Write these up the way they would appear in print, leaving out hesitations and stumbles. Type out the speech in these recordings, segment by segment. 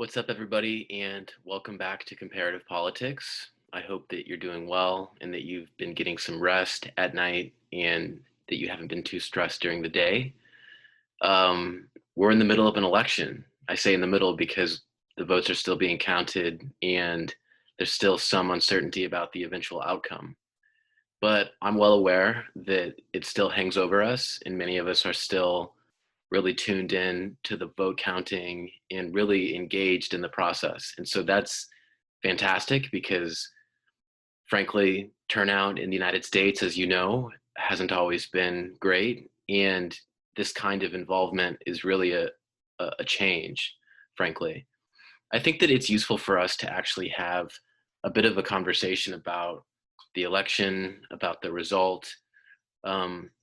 What's up, everybody, and welcome back to Comparative Politics. I hope that you're doing well and that you've been getting some rest at night and that you haven't been too stressed during the day. We're in the middle of an election. I say in the middle because the votes are still being counted and there's still some uncertainty about the eventual outcome. But I'm well aware that it still hangs over us, and many of us are still really tuned in to the vote counting and really engaged in the process. And so that's fantastic because, frankly, turnout in the United States, as you know, hasn't always been great. And this kind of involvement is really a change, frankly. I think that it's useful for us to actually have a bit of a conversation about the election, about the result.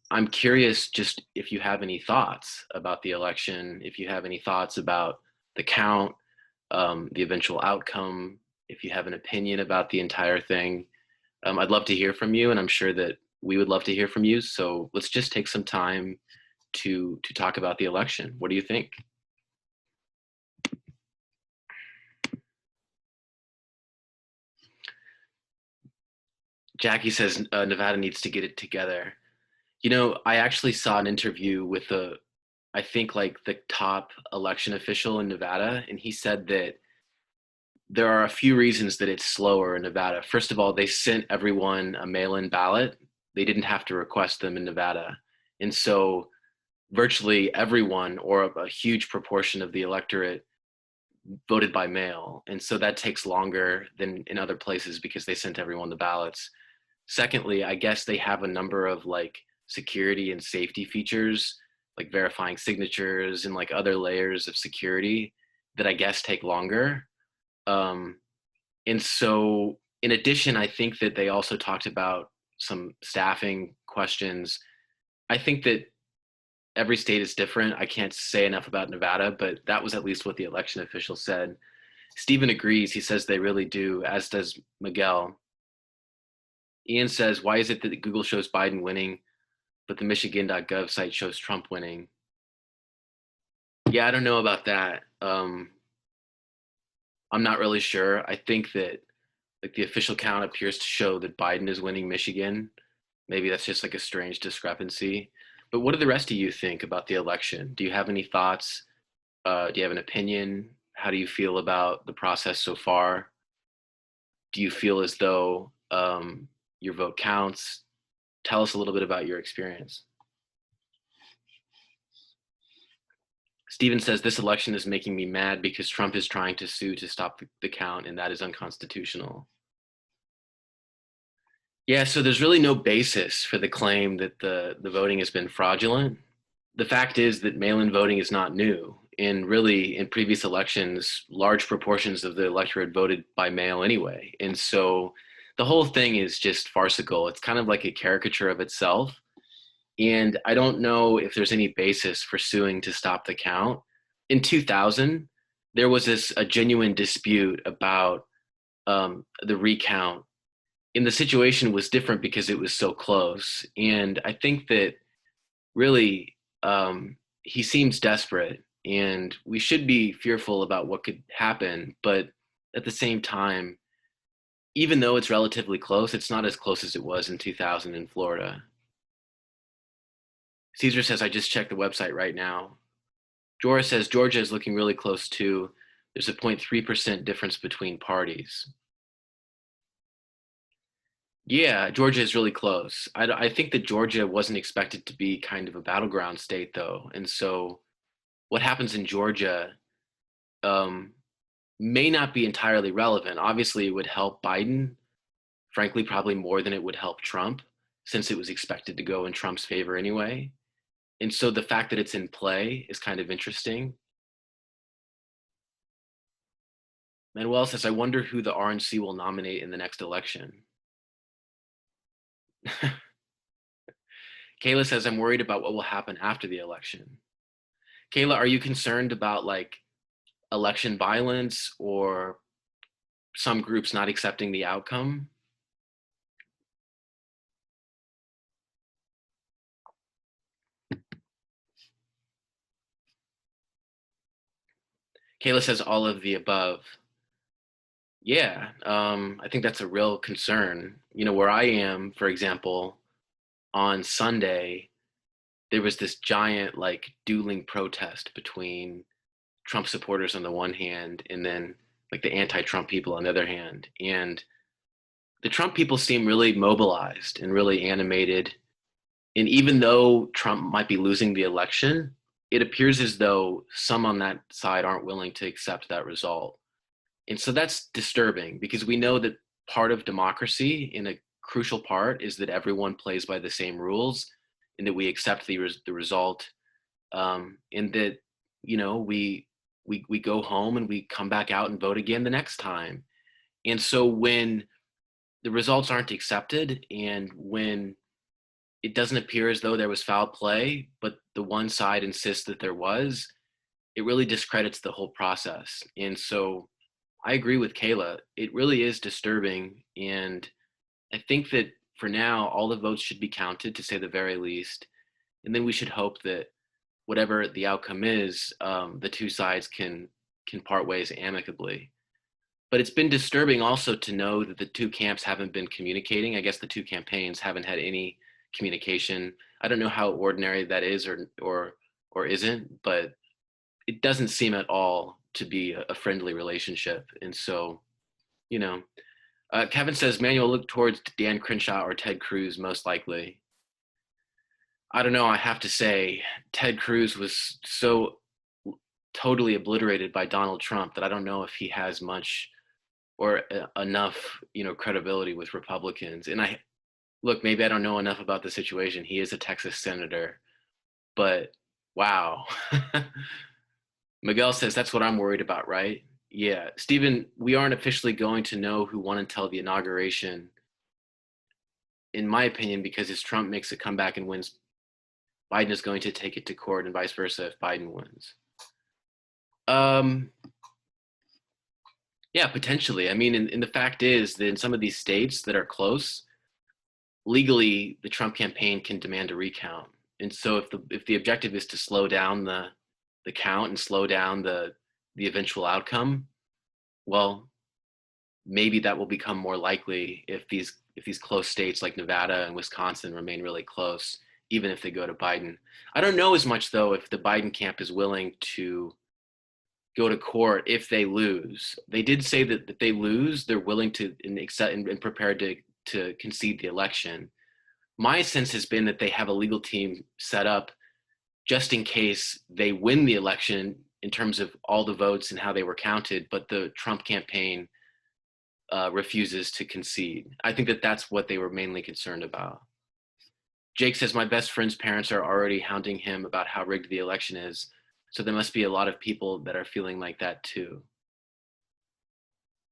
I'm curious just if you have any thoughts about the election, if you have any thoughts about the count, the eventual outcome, if you have an opinion about the entire thing. I'd love to hear from you, and I'm sure that we would love to hear from you. So let's just take some time to talk about the election. What do you think? Jackie says Nevada needs to get it together. You know, I actually saw an interview with I think like the top election official in Nevada, and he said that there are a few reasons that it's slower in Nevada. First of all, they sent everyone a mail-in ballot. They didn't have to request them in Nevada. And so virtually everyone or a huge proportion of the electorate voted by mail. And so that takes longer than in other places because they sent everyone the ballots. Secondly, I guess they have a number of like security and safety features, like verifying signatures and like other layers of security that I guess take longer. Um, and so, in addition, I think that they also talked about some staffing questions. I think that every state is different. I can't say enough about Nevada, but that was at least what the election official said. Stephen agrees. He says they really do, as does Miguel. Ian says, why is it that Google shows Biden winning, but the Michigan.gov site shows Trump winning? Yeah, I don't know about that. I'm not really sure. I think that like the official count appears to show that Biden is winning Michigan. Maybe that's just like a strange discrepancy. But what do the rest of you think about the election? Do you have any thoughts? Do you have an opinion? How do you feel about the process so far? Do you feel as though your vote counts? Tell us a little bit about your experience. Steven says this election is making me mad because Trump is trying to sue to stop the count, and that is unconstitutional. Yeah, so there's really no basis for the claim that the voting has been fraudulent. The fact is that mail-in voting is not new. And really, in previous elections, large proportions of the electorate voted by mail anyway. And so the whole thing is just farcical. It's kind of like a caricature of itself. And I don't know if there's any basis for suing to stop the count. In 2000, there was a genuine dispute about the recount, and the situation was different because it was so close. And I think that really he seems desperate, and we should be fearful about what could happen. But at the same time, even though it's relatively close, it's not as close as it was in 2000 in Florida. Caesar says, I just checked the website right now. Jorah says, Georgia is looking really close too. There's a 0.3% difference between parties. Yeah, Georgia is really close. I think that Georgia wasn't expected to be kind of a battleground state, though. And so what happens in Georgia um, may not be entirely relevant. Obviously, it would help Biden, frankly, probably more than it would help Trump, since it was expected to go in Trump's favor anyway. And so the fact that it's in play is kind of interesting. Manuel says, I wonder who the RNC will nominate in the next election. Kayla says, I'm worried about what will happen after the election. Kayla, are you concerned about like election violence or some groups not accepting the outcome? Kayla says all of the above. Yeah, I think that's a real concern. Where I am, for example, on Sunday, there was this giant, like, dueling protest between Trump supporters on the one hand and then like the anti-Trump people on the other hand. And the Trump people seem really mobilized and really animated. And even though Trump might be losing the election, it appears as though some on that side aren't willing to accept that result. And so that's disturbing because we know that part of democracy, in a crucial part, is that everyone plays by the same rules and that we accept the result, and that we go home and we come back out and vote again the next time. And so when the results aren't accepted and when it doesn't appear as though there was foul play, but the one side insists that there was, it really discredits the whole process. And so I agree with Kayla. It really is disturbing. And I think that for now, all the votes should be counted, to say the very least. And then we should hope that whatever the outcome is, the two sides can part ways amicably. But it's been disturbing also to know that the two camps haven't been communicating. I guess the two campaigns haven't had any communication. I don't know how ordinary that is or isn't, but it doesn't seem at all to be a friendly relationship. And so, you know, Kevin says Manuel look towards Dan Crenshaw or Ted Cruz most likely. I don't know. I have to say, Ted Cruz was so totally obliterated by Donald Trump that I don't know if he has much or enough, credibility with Republicans. And I look, maybe I don't know enough about the situation. He is a Texas senator, but wow. Miguel says that's what I'm worried about, right? Yeah, Stephen, we aren't officially going to know who won until the inauguration, in my opinion, because as Trump makes a comeback and wins, Biden is going to take it to court and vice versa if Biden wins. Yeah, potentially. I mean, and the fact is that in some of these states that are close, legally, the Trump campaign can demand a recount. And so if the objective is to slow down the count and slow down the eventual outcome, well, maybe that will become more likely if these close states like Nevada and Wisconsin remain really close, even if they go to Biden. I don't know as much though if the Biden camp is willing to go to court if they lose. They did say that if they lose, they're willing to and accept and prepared to concede the election. My sense has been that they have a legal team set up just in case they win the election in terms of all the votes and how they were counted, but the Trump campaign refuses to concede. I think that that's what they were mainly concerned about. Jake says, my best friend's parents are already hounding him about how rigged the election is. So there must be a lot of people that are feeling like that too.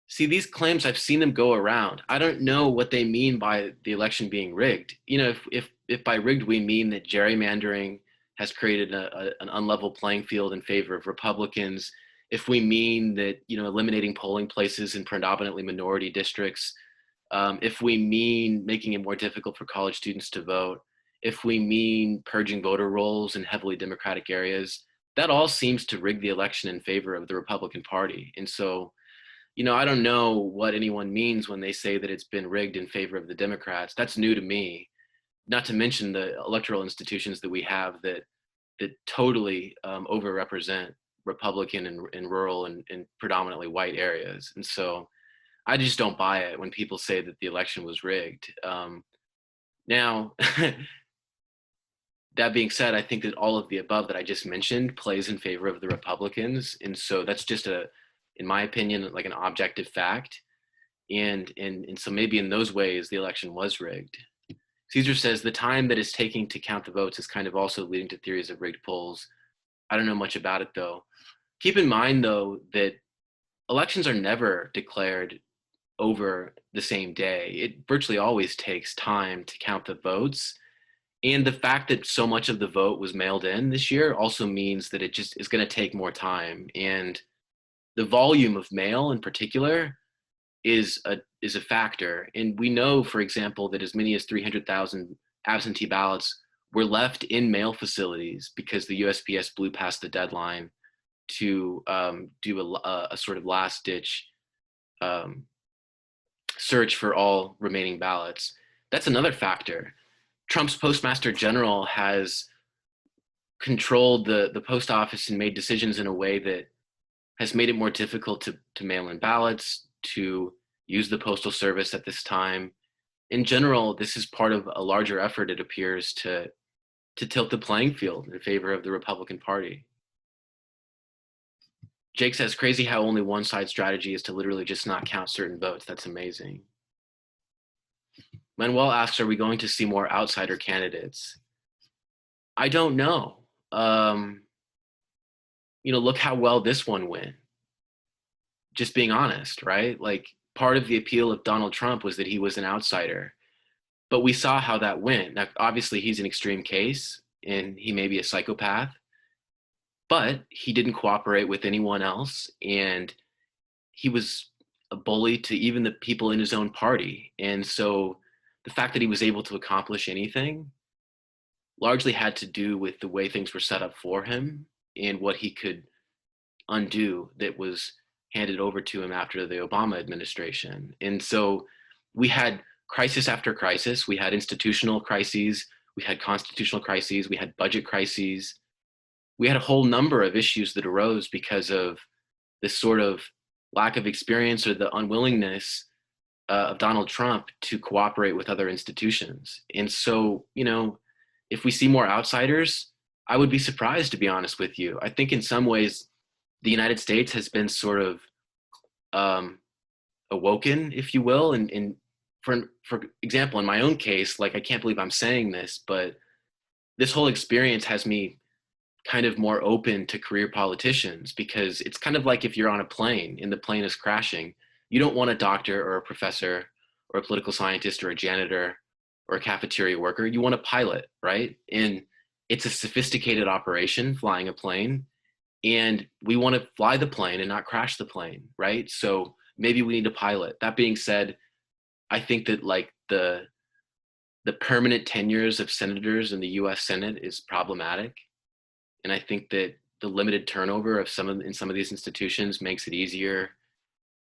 See, these claims, I've seen them go around. I don't know what they mean by the election being rigged. If by rigged we mean that gerrymandering has created an unlevel playing field in favor of Republicans, if we mean that, eliminating polling places in predominantly minority districts, if we mean making it more difficult for college students to vote, if we mean purging voter rolls in heavily Democratic areas, that all seems to rig the election in favor of the Republican Party. And so, I don't know what anyone means when they say that it's been rigged in favor of the Democrats. That's new to me, not to mention the electoral institutions that we have that totally overrepresent Republican and rural and predominantly white areas. And so I just don't buy it when people say that the election was rigged. Now, that being said, I think that all of the above that I just mentioned plays in favor of the Republicans. And so that's just in my opinion, like an objective fact. And so maybe in those ways, the election was rigged. Caesar says the time that it's taking to count the votes is kind of also leading to theories of rigged polls. I don't know much about it though. Keep in mind though that elections are never declared over the same day. It virtually always takes time to count the votes. And the fact that so much of the vote was mailed in this year also means that it just is going to take more time. And the volume of mail in particular is a factor. And we know, for example, that as many as 300,000 absentee ballots were left in mail facilities because the USPS blew past the deadline to do a sort of last ditch um, search for all remaining ballots. That's another factor. Trump's postmaster general has controlled the post office and made decisions in a way that has made it more difficult to mail in ballots, to use the postal service at this time. In general, this is part of a larger effort, it appears, to tilt the playing field in favor of the Republican Party. Jake says, crazy how only one side strategy is to literally just not count certain votes. That's amazing. Manuel asks, are we going to see more outsider candidates? I don't know. Look how well this one went. Just being honest, right? Like, part of the appeal of Donald Trump was that he was an outsider. But we saw how that went. Now, obviously, he's an extreme case, and he may be a psychopath, but he didn't cooperate with anyone else, and he was a bully to even the people in his own party. And so the fact that he was able to accomplish anything largely had to do with the way things were set up for him and what he could undo that was handed over to him after the Obama administration. And so we had crisis after crisis. We had institutional crises, we had constitutional crises, we had budget crises. We had a whole number of issues that arose because of this sort of lack of experience or the unwillingness of Donald Trump to cooperate with other institutions. And so, if we see more outsiders, I would be surprised, to be honest with you. I think in some ways, the United States has been sort of awoken, if you will. And for example, in my own case, like, I can't believe I'm saying this, but this whole experience has me kind of more open to career politicians, because it's kind of like if you're on a plane and the plane is crashing, you don't want a doctor or a professor or a political scientist or a janitor or a cafeteria worker. You want a pilot, right? And it's a sophisticated operation, flying a plane, and we want to fly the plane and not crash the plane, right? So maybe we need a pilot. That being said, I think that, like, the permanent tenures of senators in the U.S. Senate is problematic. And I think that the limited turnover of in some of these institutions makes it easier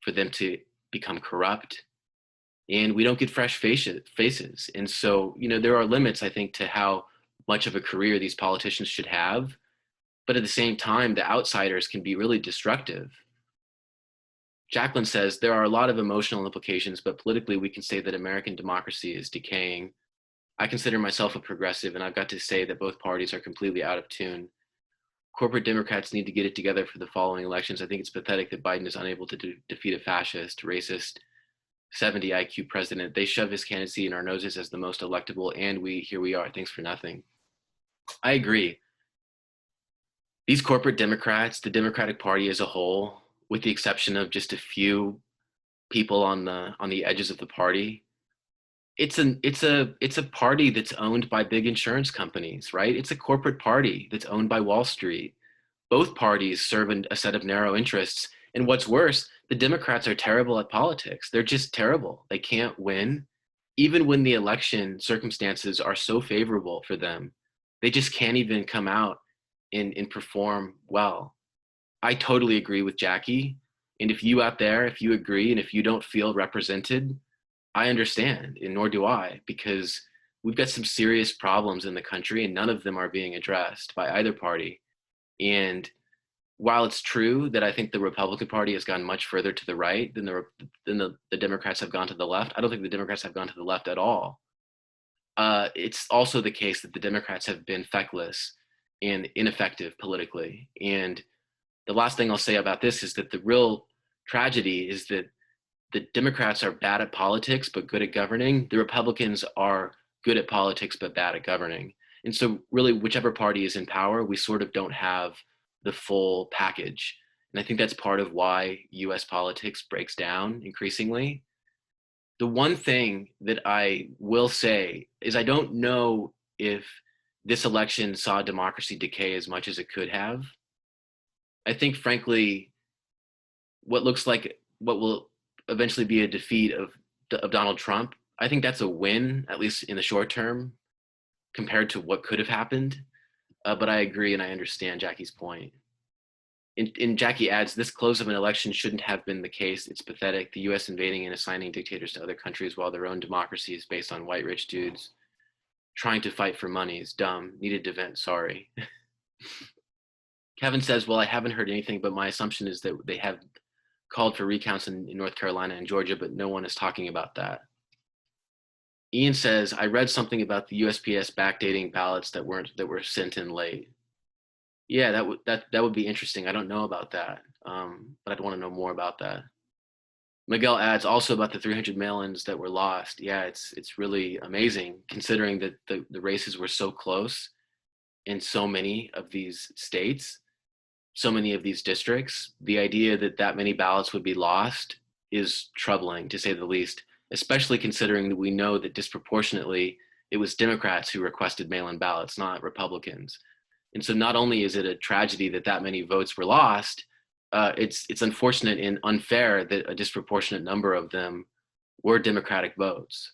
for them to become corrupt. And we don't get fresh faces. And so, there are limits, I think, to how much of a career these politicians should have. But at the same time, the outsiders can be really destructive. Jacqueline says, there are a lot of emotional implications, but politically we can say that American democracy is decaying. I consider myself a progressive, and I've got to say that both parties are completely out of tune. Corporate Democrats need to get it together for the following elections. I think it's pathetic that Biden is unable to defeat a fascist, racist, 70 IQ president. They shove his candidacy in our noses as the most electable, and here we are. Thanks for nothing. I agree. These corporate Democrats, the Democratic Party as a whole, with the exception of just a few people on the edges of the party, it's a party that's owned by big insurance companies, right? It's a corporate party that's owned by Wall Street. Both parties serve a set of narrow interests. And what's worse, the Democrats are terrible at politics. They're just terrible. They can't win. Even when the election circumstances are so favorable for them, they just can't even come out and perform well. I totally agree with Jackie. And if you out there, if you agree, and if you don't feel represented, I understand, and nor do I, because we've got some serious problems in the country, and none of them are being addressed by either party. And while it's true that I think the Republican Party has gone much further to the right than the Democrats have gone to the left, I don't think the Democrats have gone to the left at all. It's also the case that the Democrats have been feckless and ineffective politically. And the last thing I'll say about this is that the real tragedy is that the Democrats are bad at politics but good at governing. The Republicans are good at politics but bad at governing. And so really, whichever party is in power, we sort of don't have the full package. And I think that's part of why US politics breaks down increasingly. The one thing that I will say is I don't know if this election saw democracy decay as much as it could have. I think, frankly, what will eventually be a defeat of Donald Trump, I think that's a win, at least in the short term, compared to what could have happened. But I agree and I understand Jackie's point. And Jackie adds, this close of an election shouldn't have been the case. It's pathetic. The US invading and assigning dictators to other countries while their own democracy is based on white rich dudes trying to fight for money is dumb. Needed to vent, sorry. Kevin says, well, I haven't heard anything, but my assumption is that they have called for recounts in North Carolina and Georgia, but no one is talking about that. Ian says, I read something about the USPS backdating ballots that were sent in late. Yeah, that would be interesting. I don't know about that, but I'd want to know more about that. Miguel adds also about the 300 mail-ins that were lost. Yeah, it's really amazing considering that the races were so close in so many of these states, so many of these districts. The idea that that many ballots would be lost is troubling, to say the least, especially considering that we know that disproportionately it was Democrats who requested mail-in ballots, not Republicans. And so not only is it a tragedy that that many votes were lost, it's unfortunate and unfair that a disproportionate number of them were Democratic votes.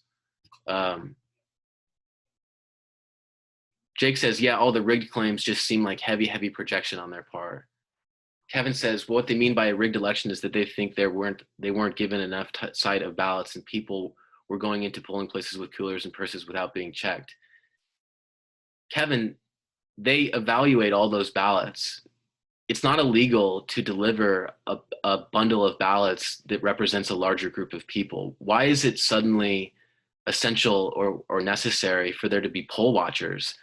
Jake says, yeah, all the rigged claims just seem like heavy projection on their part. Kevin says, well, what they mean by a rigged election is that they think they weren't given enough sight of ballots and people were going into polling places with coolers and purses without being checked. Kevin, they evaluate all those ballots. It's not illegal to deliver a bundle of ballots that represents a larger group of people. Why is it suddenly essential or necessary for there to be poll watchers?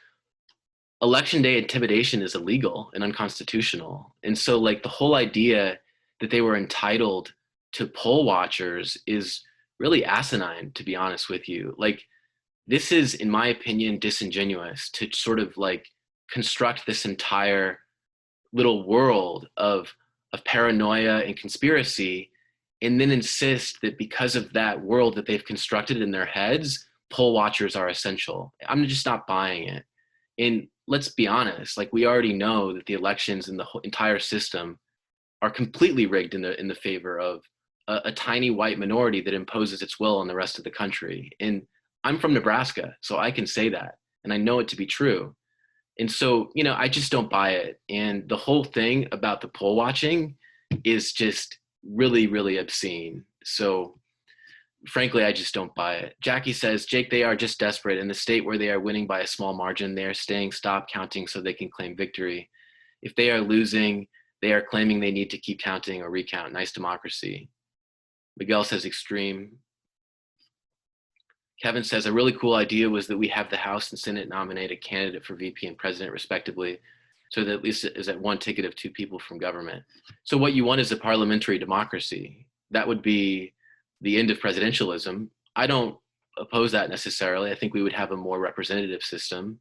Election day intimidation is illegal and unconstitutional. And so like the whole idea that they were entitled to poll watchers is really asinine, to be honest with you. Like this is, in my opinion, disingenuous to sort of like construct this entire little world of paranoia and conspiracy and then insist that because of that world that they've constructed in their heads, poll watchers are essential. I'm just not buying it. And let's be honest, like we already know that the elections and the whole entire system are completely rigged in the favor of a tiny white minority that imposes its will on the rest of the country. And I'm from Nebraska, so I can say that, and I know it to be true. And so, you know, I just don't buy it. And the whole thing about the poll watching is just really obscene. So frankly, I just don't buy it. Jackie says, Jake, they are just desperate. In the state where they are winning by a small margin, they are staying stop counting so they can claim victory. If they are losing, they are claiming they need to keep counting or recount. Nice democracy. Miguel says extreme. Kevin says, a really cool idea was that we have the House and Senate nominate a candidate for VP and president respectively, so that at least it is at one ticket of two people from government. So what you want is a parliamentary democracy. That would be the end of presidentialism. I don't oppose that necessarily. I think we would have a more representative system,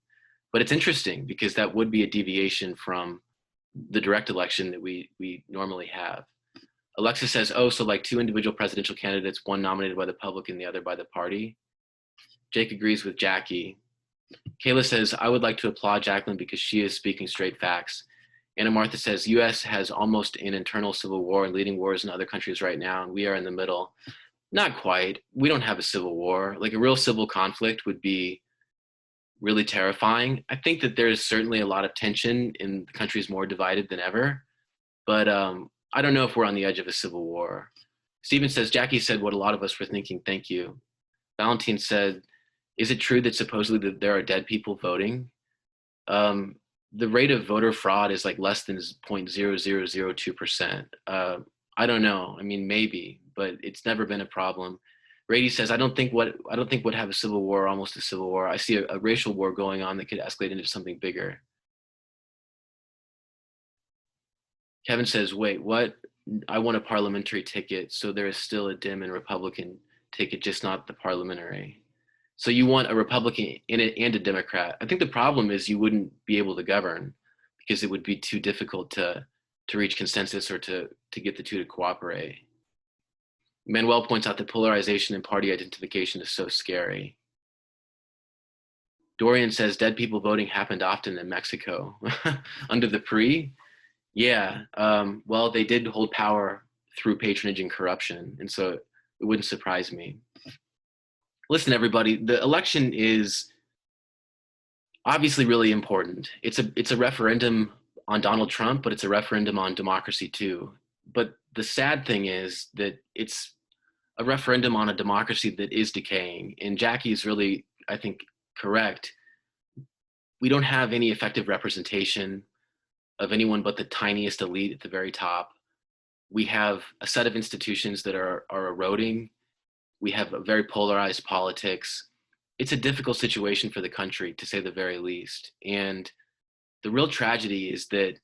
but it's interesting because that would be a deviation from the direct election that we normally have. Alexa says, oh, so like two individual presidential candidates, one nominated by the public and the other by the party. Jake agrees with Jackie. Kayla says, I would like to applaud Jacqueline because she is speaking straight facts. Anna Martha says, US has almost an internal civil war and leading wars in other countries right now, and we are in the middle. Not quite. We don't have a civil war. Like a real civil conflict would be really terrifying. I think that there is certainly a lot of tension in the countries more divided than ever, but I don't know if we're on the edge of a civil war. Stephen says, Jackie said what a lot of us were thinking, thank you. Valentine said, is it true that supposedly that there are dead people voting? The rate of voter fraud is like less than 0.0002%. I don't know. I mean, maybe, but it's never been a problem. Rady says, I don't think what have a civil war, almost a civil war. I see a racial war going on that could escalate into something bigger. Kevin says, wait, what? I want a parliamentary ticket, so there is still a Dem and Republican ticket, just not the parliamentary. So you want a Republican and a Democrat. I think the problem is you wouldn't be able to govern because it would be too difficult to reach consensus or to get the two to cooperate. Manuel points out that polarization and party identification is so scary. Dorian says dead people voting happened often in Mexico. Under the PRI? Yeah, well, they did hold power through patronage and corruption, and so it wouldn't surprise me. Listen, everybody, the election is obviously really important. It's a referendum on Donald Trump, but it's a referendum on democracy too. But the sad thing is that it's a referendum on a democracy that is decaying. And Jackie is really, I think, correct. We don't have any effective representation of anyone but the tiniest elite at the very top. We have a set of institutions that are eroding. We have a very polarized politics. It's a difficult situation for the country, to say the very least. And the real tragedy is that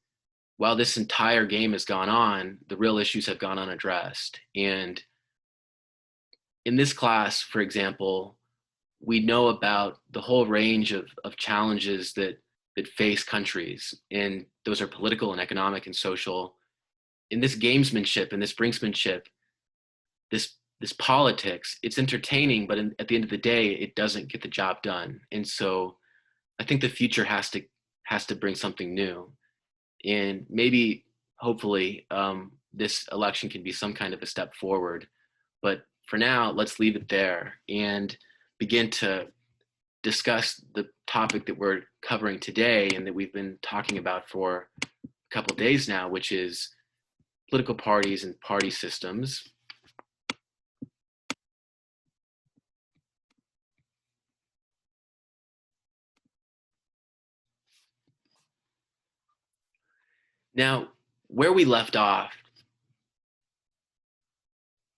while this entire game has gone on, the real issues have gone unaddressed. And in this class, for example, we know about the whole range of challenges that face countries. And those are political and economic and social. In this gamesmanship and this brinksmanship, this politics, it's entertaining, but at the end of the day, it doesn't get the job done. And so I think the future has to bring something new. And maybe, hopefully, this election can be some kind of a step forward. But for now, let's leave it there and begin to discuss the topic that we're covering today and that we've been talking about for a couple of days now, which is political parties and party systems. Now, where we left off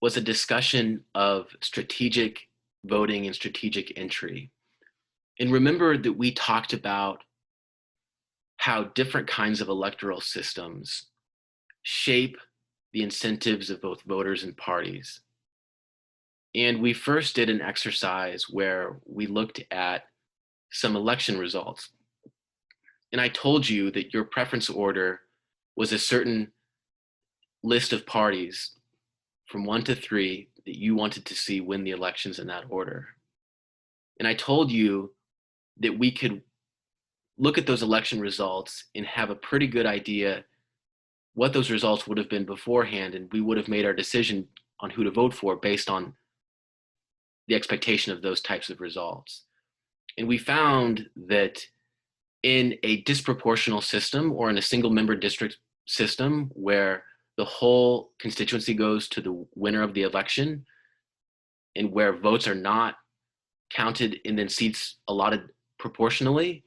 was a discussion of strategic voting and strategic entry. And remember that we talked about how different kinds of electoral systems shape the incentives of both voters and parties. And we first did an exercise where we looked at some election results. And I told you that your preference order was a certain list of parties from 1 to 3 that you wanted to see win the elections in that order. And I told you that we could look at those election results and have a pretty good idea what those results would have been beforehand, and we would have made our decision on who to vote for based on the expectation of those types of results. And we found that in a disproportional system or in a single member district system where the whole constituency goes to the winner of the election and where votes are not counted and then seats allotted proportionally,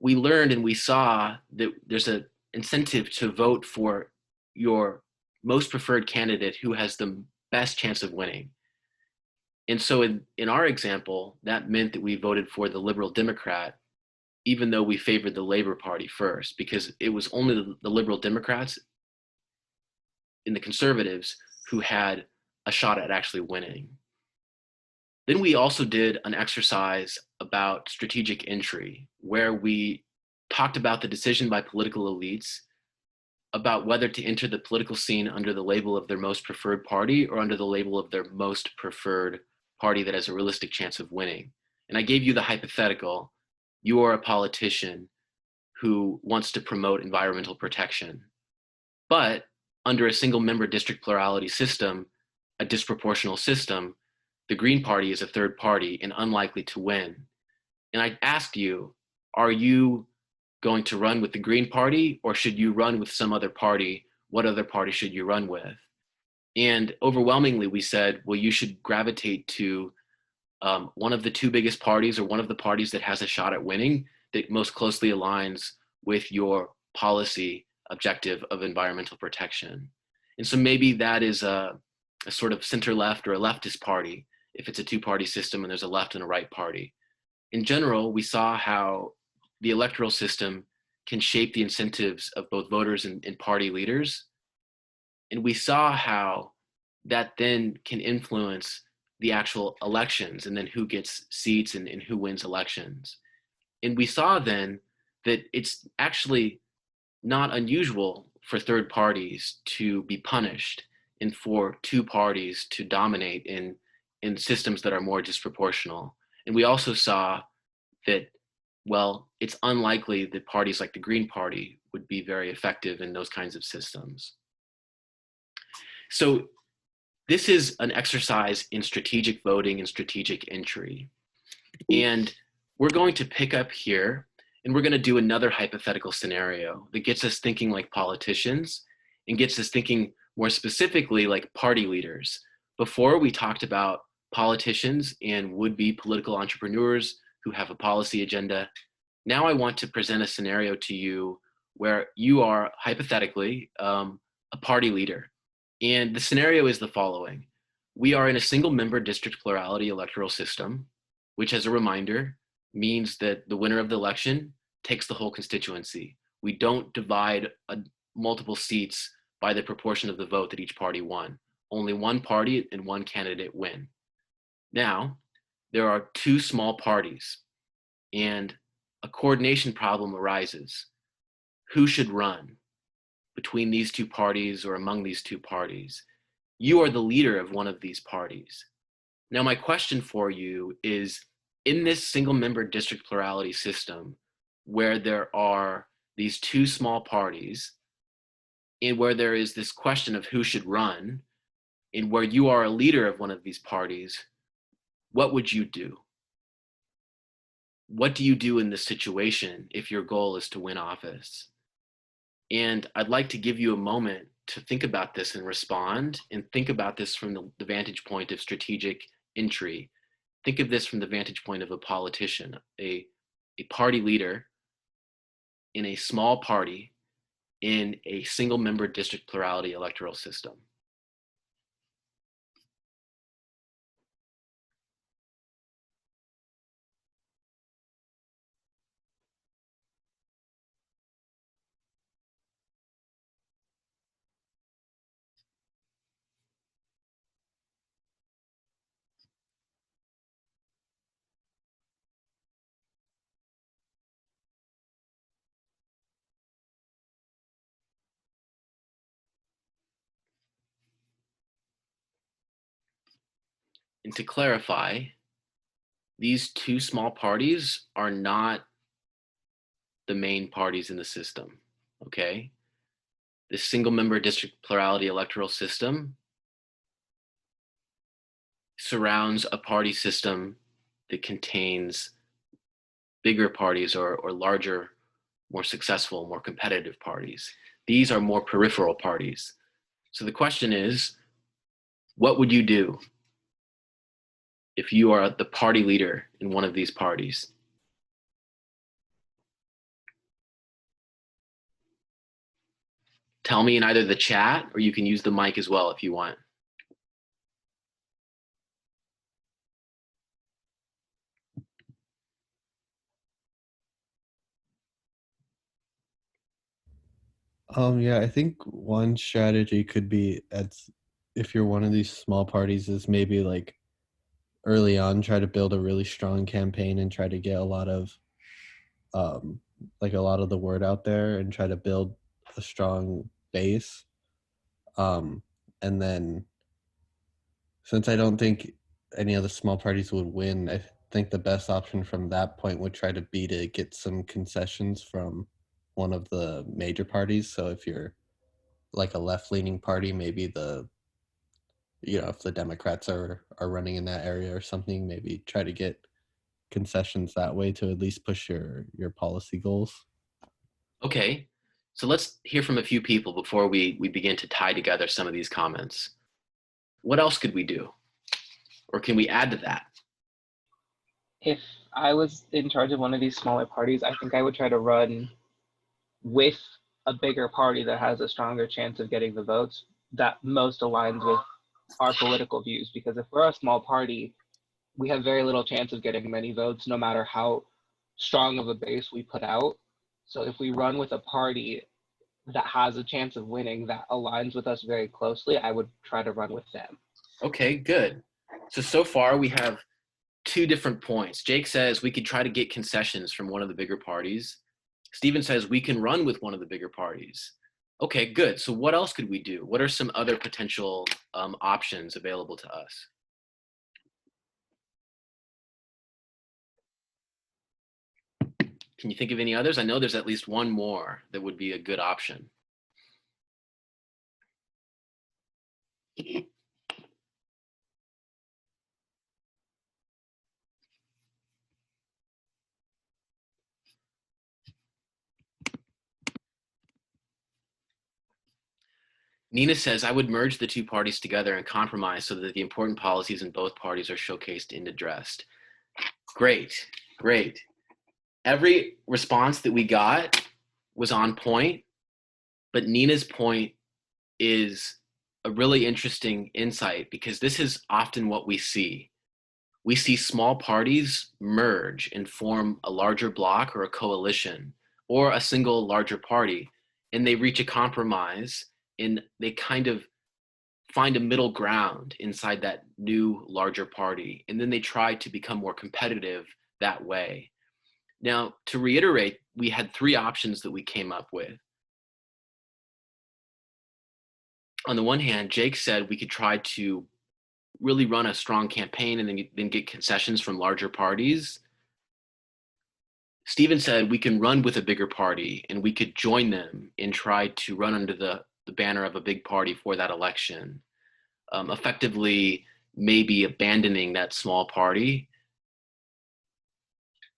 we learned and we saw that there's an incentive to vote for your most preferred candidate who has the best chance of winning. And so in our example, that meant that we voted for the Liberal Democrat, even though we favored the Labor Party first, because it was only the Liberal Democrats and the Conservatives who had a shot at actually winning. Then we also did an exercise about strategic entry, where we talked about the decision by political elites about whether to enter the political scene under the label of their most preferred party or under the label of their most preferred party that has a realistic chance of winning. And I gave you the hypothetical: you are a politician who wants to promote environmental protection, but under a single member district plurality system, a disproportional system, the Green Party is a third party and unlikely to win. And I asked you, are you going to run with the Green Party, or should you run with some other party? What other party should you run with? And overwhelmingly, we said, well, you should gravitate to one of the two biggest parties, or one of the parties that has a shot at winning, that most closely aligns with your policy objective of environmental protection. And so maybe that is a sort of center-left or a leftist party, if it's a two-party system and there's a left and a right party. In general, we saw how the electoral system can shape the incentives of both voters and party leaders. And we saw how that then can influence the actual elections and then who gets seats and who wins elections. And we saw then that it's actually not unusual for third parties to be punished and for two parties to dominate in systems that are more disproportional. And we also saw that, well, it's unlikely that parties like the Green Party would be very effective in those kinds of systems. So this is an exercise in strategic voting and strategic entry. And we're going to pick up here And we're going to do another hypothetical scenario that gets us thinking like politicians and gets us thinking more specifically like party leaders. Before, we talked about politicians and would-be political entrepreneurs who have a policy agenda. Now I want to present a scenario to you where you are hypothetically a party leader. And the scenario is the following. We are in a single member district plurality electoral system, which, as a reminder, means that the winner of the election takes the whole constituency. We don't divide multiple seats by the proportion of the vote that each party won. Only one party and one candidate win. Now, there are two small parties, and a coordination problem arises. Who should run between these two parties or among these two parties? You are the leader of one of these parties. Now, my question for you is, in this single member district plurality system, where there are these two small parties, and where there is this question of who should run, and where you are a leader of one of these parties, what would you do? What do you do in this situation if your goal is to win office? And I'd like to give you a moment to think about this and respond, and think about this from the vantage point of strategic entry. Think of this from the vantage point of a politician, a party leader in a small party in a single member district plurality electoral system. And to clarify, these two small parties are not the main parties in the system, okay? The single member district plurality electoral system surrounds a party system that contains bigger parties or larger, more successful, more competitive parties. These are more peripheral parties. So the question is, what would you do if you are the party leader in one of these parties? Tell me in either the chat, or you can use the mic as well if you want. Yeah, I think one strategy could be if you're one of these small parties is maybe like early on try to build a really strong campaign and try to get a lot of um like a lot of the word out there and try to build a strong base. Um and then since I don't think any of the small parties would win, I think the best option from that point would try to be to get some concessions from one of the major parties. So if you're like a left-leaning party, maybe if the Democrats are running in that area or something, maybe try to get concessions that way to at least push your policy goals. Okay, so let's hear from a few people before we begin to tie together some of these comments. What else could we do? Or can we add to that? If I was in charge of one of these smaller parties, I think I would try to run with a bigger party that has a stronger chance of getting the votes that most aligns with our political views. Because if we're a small party, we have very little chance of getting many votes, no matter how strong of a base we put out. So if we run with a party that has a chance of winning that aligns with us very closely, I would try to run with them. Okay, good. So far we have two different points. Jake says we could try to get concessions from one of the bigger parties. Steven says we can run with one of the bigger parties. Okay, good. So what else could we do? What are some other potential options available to us? Can you think of any others? I know there's at least one more that would be a good option. Nina says, I would merge the two parties together and compromise so that the important policies in both parties are showcased and addressed. Great, great. Every response that we got was on point, but Nina's point is a really interesting insight because this is often what we see. We see small parties merge and form a larger bloc or a coalition or a single larger party, and they reach a compromise and they kind of find a middle ground inside that new larger party, and then they try to become more competitive that way. Now, to reiterate, we had three options that we came up with. On the one hand, Jake said we could try to really run a strong campaign and then get concessions from larger parties. Stephen said we can run with a bigger party and we could join them and try to run under the banner of a big party for that election, effectively maybe abandoning that small party.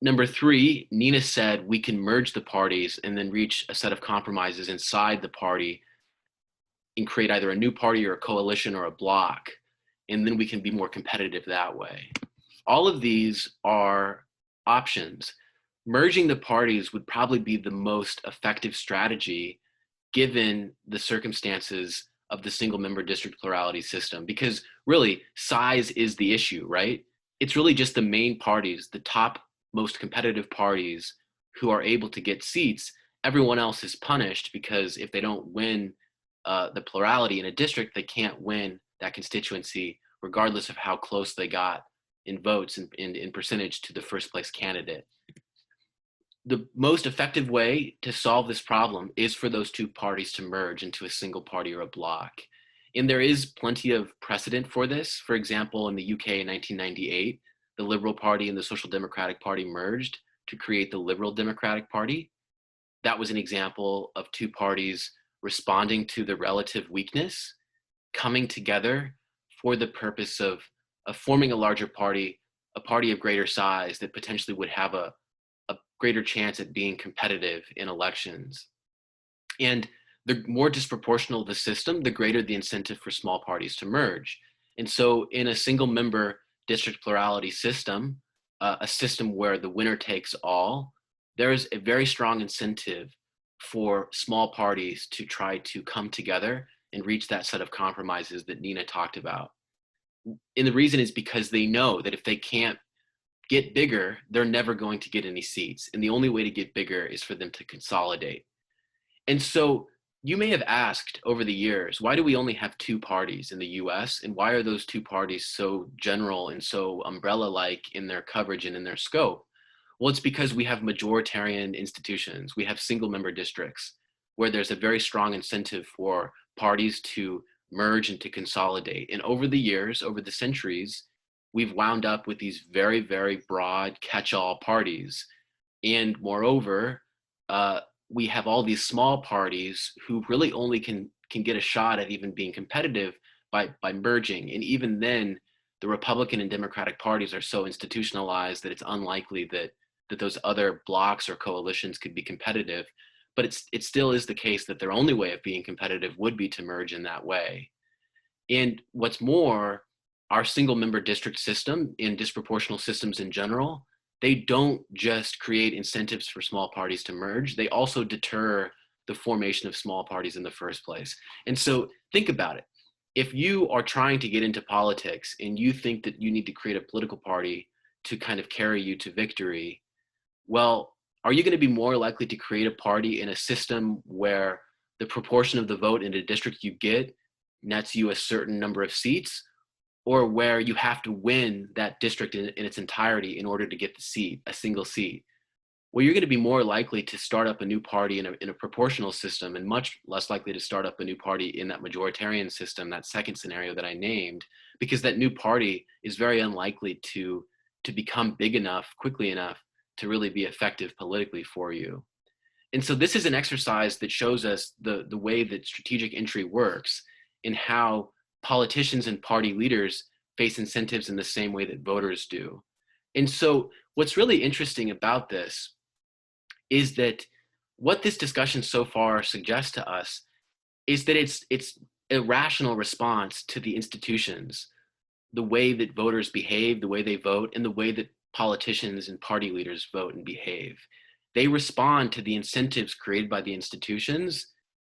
Number three, Nina said we can merge the parties and then reach a set of compromises inside the party and create either a new party or a coalition or a bloc, and then we can be more competitive that way. All of these are options. Merging the parties would probably be the most effective strategy given the circumstances of the single member district plurality system, because really size is the issue, right? It's really just the main parties, the top most competitive parties who are able to get seats. Everyone else is punished because if they don't win the plurality in a district, they can't win that constituency regardless of how close they got in votes and in percentage to the first place candidate. The most effective way to solve this problem is for those two parties to merge into a single party or a bloc. And there is plenty of precedent for this. For example, in the UK in 1998, the Liberal Party and the Social Democratic Party merged to create the Liberal Democratic Party. That was an example of two parties responding to the relative weakness, coming together for the purpose of forming a larger party, a party of greater size that potentially would have a greater chance at being competitive in elections. And the more disproportional the system, the greater the incentive for small parties to merge. And so in a single member district plurality system, a system where the winner takes all, there is a very strong incentive for small parties to try to come together and reach that set of compromises that Nina talked about. And the reason is because they know that if they can't get bigger, they're never going to get any seats. And the only way to get bigger is for them to consolidate. And so you may have asked over the years, why do we only have two parties in the US? And why are those two parties so general and so umbrella-like in their coverage and in their scope? Well, it's because we have majoritarian institutions. We have single member districts where there's a very strong incentive for parties to merge and to consolidate. And over the years, over the centuries, we've wound up with these very, very broad catch-all parties. And moreover, we have all these small parties who really only can get a shot at even being competitive by merging. And even then, the Republican and Democratic parties are so institutionalized that it's unlikely that those other blocs or coalitions could be competitive. But it still is the case that their only way of being competitive would be to merge in that way. And what's more, our single member district system and disproportional systems in general, they don't just create incentives for small parties to merge, they also deter the formation of small parties in the first place. And so think about it. If you are trying to get into politics and you think that you need to create a political party to kind of carry you to victory, well, are you going to be more likely to create a party in a system where the proportion of the vote in a district you get nets you a certain number of seats, or where you have to win that district in its entirety in order to get the seat, a single seat? Well, you're going to be more likely to start up a new party in a proportional system and much less likely to start up a new party in that majoritarian system, that second scenario that I named, because that new party is very unlikely to become big enough, quickly enough, to really be effective politically for you. And so this is an exercise that shows us the way that strategic entry works and how politicians and party leaders face incentives in the same way that voters do. And so what's really interesting about this is that what this discussion so far suggests to us is that it's irrational response to the institutions, the way that voters behave, the way they vote, and the way that politicians and party leaders vote and behave. They respond to the incentives created by the institutions.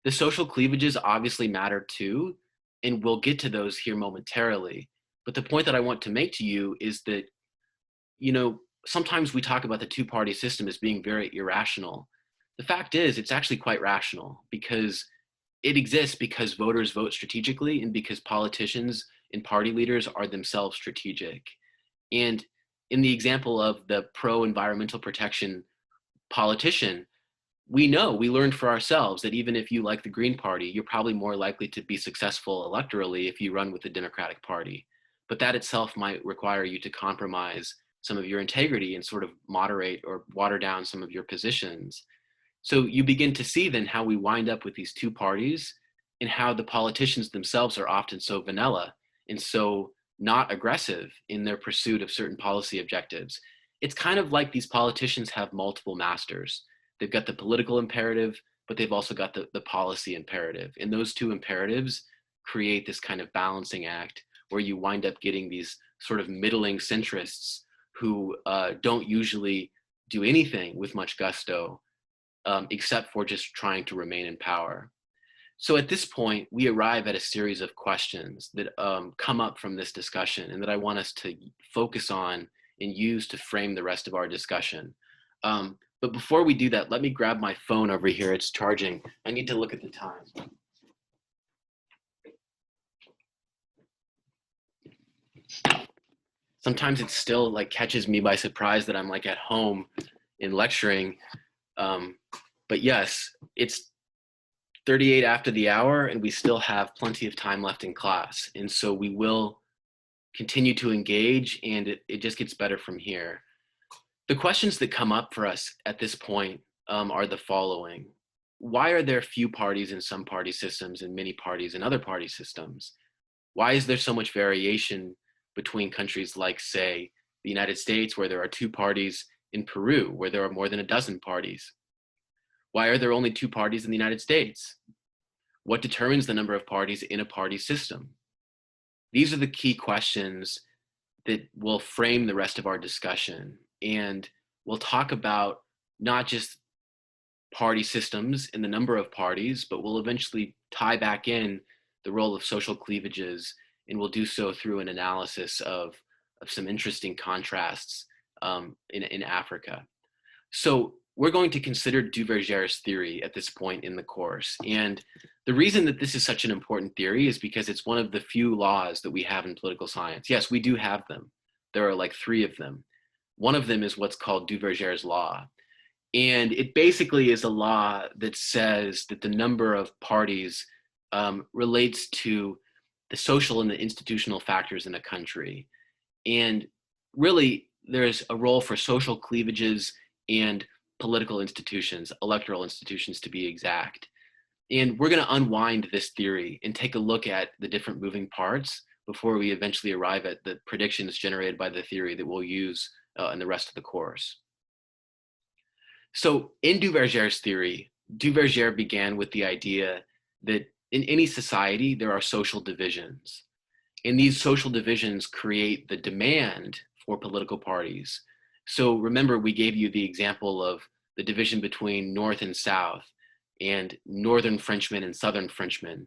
The social cleavages obviously matter too, and we'll get to those here momentarily. But the point that I want to make to you is that, sometimes we talk about the two-party system as being very irrational. The fact is, it's actually quite rational because it exists because voters vote strategically and because politicians and party leaders are themselves strategic. And in the example of the pro-environmental protection politician, we learned for ourselves that even if you like the Green Party, you're probably more likely to be successful electorally if you run with the Democratic Party. But that itself might require you to compromise some of your integrity and sort of moderate or water down some of your positions. So you begin to see then how we wind up with these two parties and how the politicians themselves are often so vanilla and so not aggressive in their pursuit of certain policy objectives. It's kind of like these politicians have multiple masters. They've got the political imperative, but they've also got the policy imperative. And those two imperatives create this kind of balancing act where you wind up getting these sort of middling centrists who don't usually do anything with much gusto, except for just trying to remain in power. So at this point, we arrive at a series of questions that come up from this discussion and that I want us to focus on and use to frame the rest of our discussion. But before we do that, let me grab my phone over here. It's charging. I need to look at the time. Sometimes it still like catches me by surprise that I'm like at home in lecturing. But yes, it's 38 after the hour and we still have plenty of time left in class. And so we will continue to engage and it just gets better from here. The questions that come up for us at this point are the following. Why are there few parties in some party systems and many parties in other party systems? Why is there so much variation between countries like, say, the United States, where there are two parties, in Peru, where there are more than a dozen parties? Why are there only two parties in the United States? What determines the number of parties in a party system? These are the key questions that will frame the rest of our discussion. And we'll talk about not just party systems and the number of parties, but we'll eventually tie back in the role of social cleavages, and we'll do so through an analysis of some interesting contrasts in Africa. So we're going to consider Duverger's theory at this point in the course. And the reason that this is such an important theory is because it's one of the few laws that we have in political science. Yes, we do have them. There are like 3 of them. One of them is what's called Duverger's law. And it basically is a law that says that the number of parties relates to the social and the institutional factors in a country. And really, there's a role for social cleavages and political institutions, electoral institutions to be exact. And we're going to unwind this theory and take a look at the different moving parts before we eventually arrive at the predictions generated by the theory that we'll use in the rest of the course. So in Duverger's theory, Duverger began with the idea that in any society, there are social divisions. And these social divisions create the demand for political parties. So remember, we gave you the example of the division between North and South, and Northern Frenchmen and Southern Frenchmen,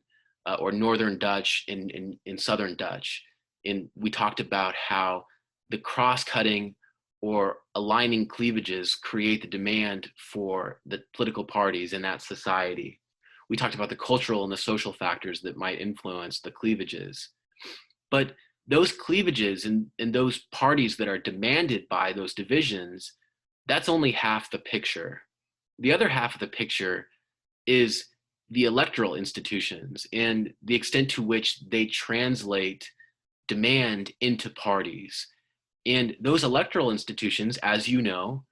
or Northern Dutch and Southern Dutch. And we talked about how the cross-cutting or aligning cleavages create the demand for the political parties in that society. We talked about the cultural and the social factors that might influence the cleavages. But those cleavages and those parties that are demanded by those divisions, that's only half the picture. The other half of the picture is the electoral institutions and the extent to which they translate demand into parties. And those electoral institutions, as you know,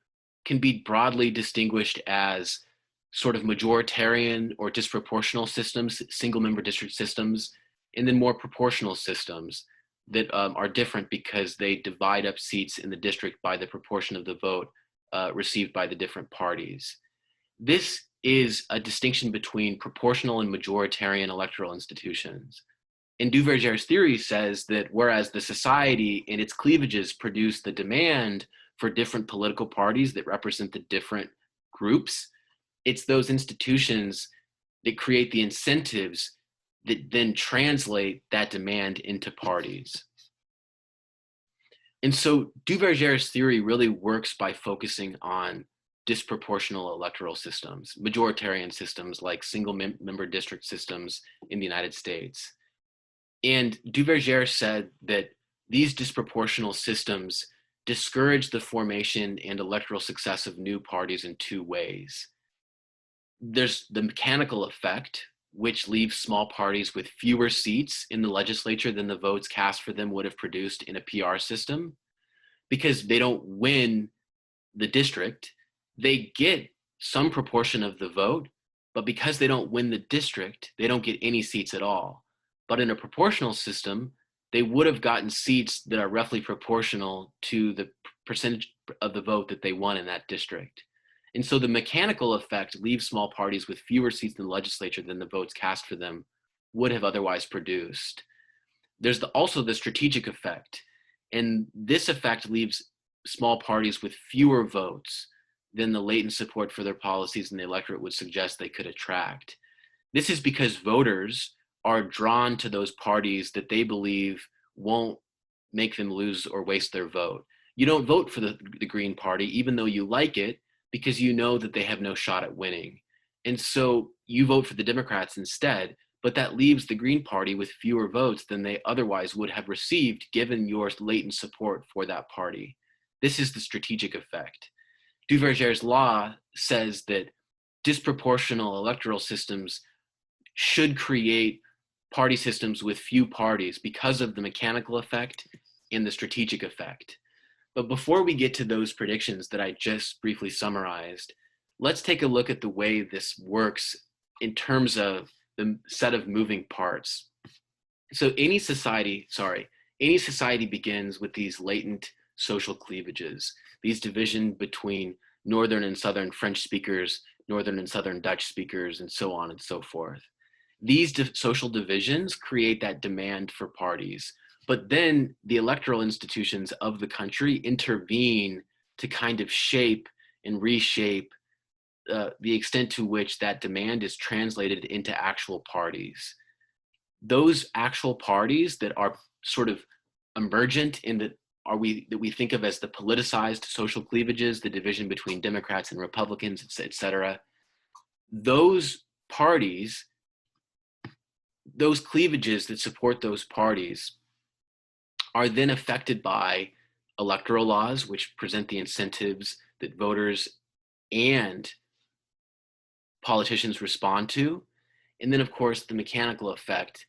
can be broadly distinguished as sort of majoritarian or disproportional systems, single member district systems, and then more proportional systems that are different because they divide up seats in the district by the proportion of the vote received by the different parties. This is a distinction between proportional and majoritarian electoral institutions. And Duverger's theory says that whereas the society and its cleavages produce the demand for different political parties that represent the different groups, it's those institutions that create the incentives that then translate that demand into parties. And so Duverger's theory really works by focusing on disproportional electoral systems, majoritarian systems like single member district systems in the United States. And Duverger said that these disproportional systems discourage the formation and electoral success of new parties in two ways. There's the mechanical effect, which leaves small parties with fewer seats in the legislature than the votes cast for them would have produced in a PR system. Because they don't win the district, they get some proportion of the vote, but because they don't win the district, they don't get any seats at all. But in a proportional system, they would have gotten seats that are roughly proportional to the percentage of the vote that they won in that district. And so the mechanical effect leaves small parties with fewer seats in the legislature than the votes cast for them would have otherwise produced. There's also the strategic effect, and this effect leaves small parties with fewer votes than the latent support for their policies and the electorate would suggest they could attract. This is because voters are drawn to those parties that they believe won't make them lose or waste their vote. You don't vote for the Green Party, even though you like it, because you know that they have no shot at winning. And so you vote for the Democrats instead, but that leaves the Green Party with fewer votes than they otherwise would have received given your latent support for that party. This is the strategic effect. Duverger's law says that disproportional electoral systems should create party systems with few parties because of the mechanical effect and the strategic effect. But before we get to those predictions that I just briefly summarized, let's take a look at the way this works in terms of the set of moving parts. So any society begins with these latent social cleavages, these divisions between Northern and Southern French speakers, Northern and Southern Dutch speakers, and so on and so forth. These social divisions create that demand for parties, but then the electoral institutions of the country intervene to kind of shape and reshape the extent to which that demand is translated into actual parties. Those actual parties that are sort of emergent in that we think of as the politicized social cleavages, the division between Democrats and Republicans, et cetera, those parties, those cleavages that support those parties are then affected by electoral laws, which present the incentives that voters and politicians respond to. And then, of course, the mechanical effect,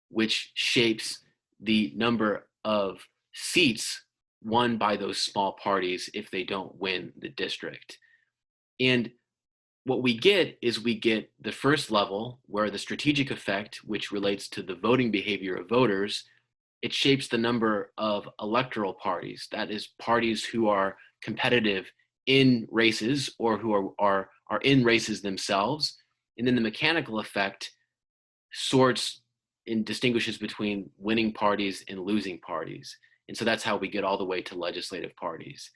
which shapes the number of seats won by those small parties if they don't win the district. And what we get is we get the first level where the strategic effect, which relates to the voting behavior of voters, it shapes the number of electoral parties. That is, parties who are competitive in races or who are in races themselves. And then the mechanical effect sorts and distinguishes between winning parties and losing parties. And so that's how we get all the way to legislative parties.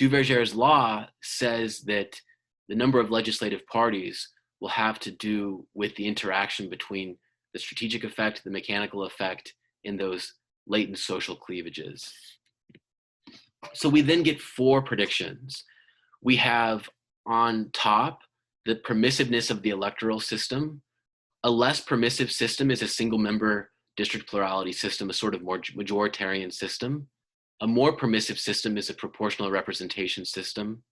Duverger's law says that the number of legislative parties will have to do with the interaction between the strategic effect, the mechanical effect, and those latent social cleavages. So we then get four predictions. We have on top the permissiveness of the electoral system. A less permissive system is a single member district plurality system, a sort of more majoritarian system. A more permissive system is a proportional representation system.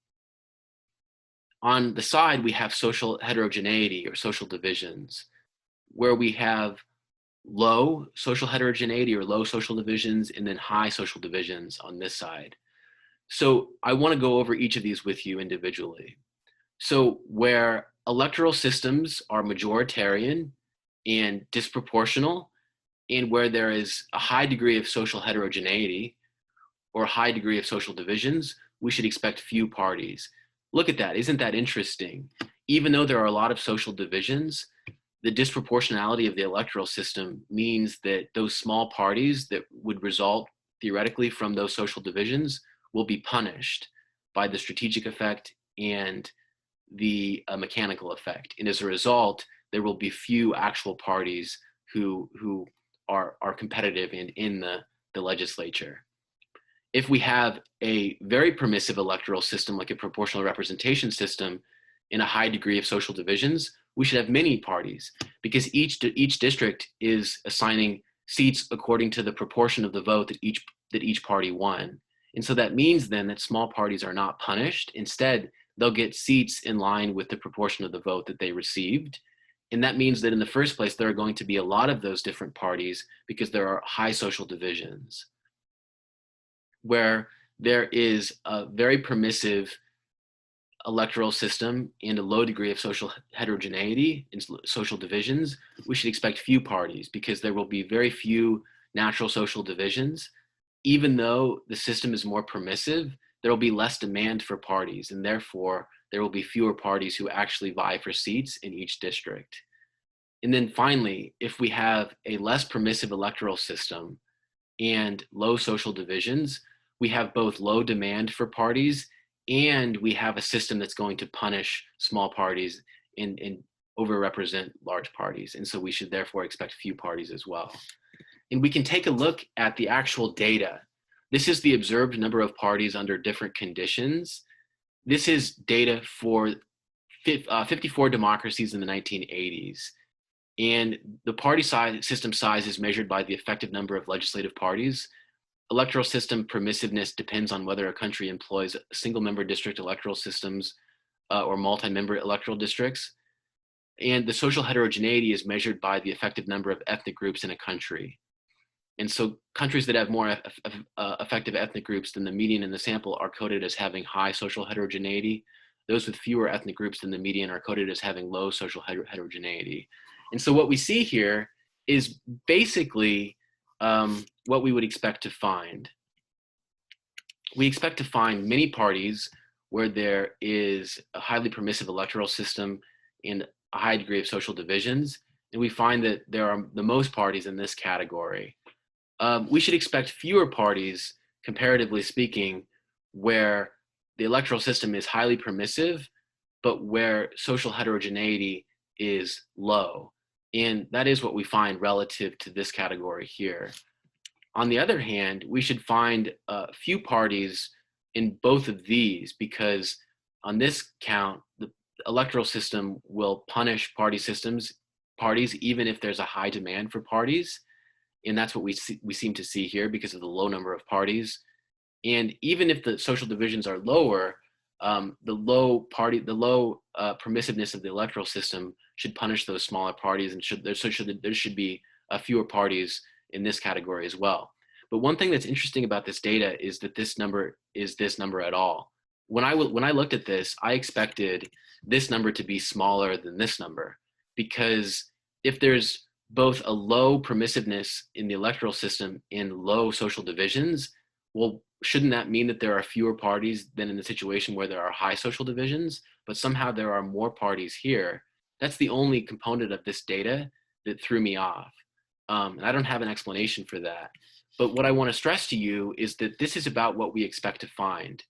On the side, we have social heterogeneity or social divisions, where we have low social heterogeneity or low social divisions and then high social divisions on this side. So I want to go over each of these with you individually. So where electoral systems are majoritarian and disproportional, and where there is a high degree of social heterogeneity or a high degree of social divisions, we should expect few parties. Look at that, isn't that interesting? even though there are a lot of social divisions, the disproportionality of the electoral system means that those small parties that would result theoretically from those social divisions will be punished by the strategic effect and the mechanical effect. And as a result, there will be few actual parties who are competitive and in the legislature. If we have a very permissive electoral system, like a proportional representation system, in a high degree of social divisions, we should have many parties, because each district is assigning seats according to the proportion of the vote that each party won. And so that means then that small parties are not punished. Instead, they'll get seats in line with the proportion of the vote that they received. And that means that in the first place, there are going to be a lot of those different parties because there are high social divisions. Where there is a very permissive electoral system and a low degree of social heterogeneity and social divisions, we should expect few parties because there will be very few natural social divisions. Even though the system is more permissive, there will be less demand for parties, and therefore there will be fewer parties who actually vie for seats in each district. And then finally, if we have a less permissive electoral system and low social divisions, we have both low demand for parties and we have a system that's going to punish small parties and overrepresent large parties. And so we should therefore expect few parties as well. And we can take a look at the actual data. This is the observed number of parties under different conditions. This is data for 54 democracies in the 1980s. And the party size, system size is measured by the effective number of legislative parties. Electoral system permissiveness depends on whether a country employs single-member district electoral systems or multi-member electoral districts. And the social heterogeneity is measured by the effective number of ethnic groups in a country. And so countries that have more effective ethnic groups than the median in the sample are coded as having high social heterogeneity. Those with fewer ethnic groups than the median are coded as having low social heterogeneity. And so what we see here is basically what we would expect to find. We expect to find many parties where there is a highly permissive electoral system and a high degree of social divisions. And we find that there are the most parties in this category. We should expect fewer parties, comparatively speaking, where the electoral system is highly permissive, but where social heterogeneity is low. And that is what we find relative to this category here. On the other hand, we should find few parties in both of these, because on this count, the electoral system will punish parties even if there's a high demand for parties. And that's what we seem to see here because of the low number of parties. And even if the social divisions are lower, the low permissiveness of the electoral system should punish those smaller parties, and there should be fewer parties in this category as well. But one thing that's interesting about this data is that this number is this number at all. When I looked at this, I expected this number to be smaller than this number, because if there's both a low permissiveness in the electoral system and low social divisions, well, shouldn't that mean that there are fewer parties than in the situation where there are high social divisions? But somehow there are more parties here. That's the only component of this data that threw me off. And I don't have an explanation for that. But what I want to stress to you is that this is about what we expect to find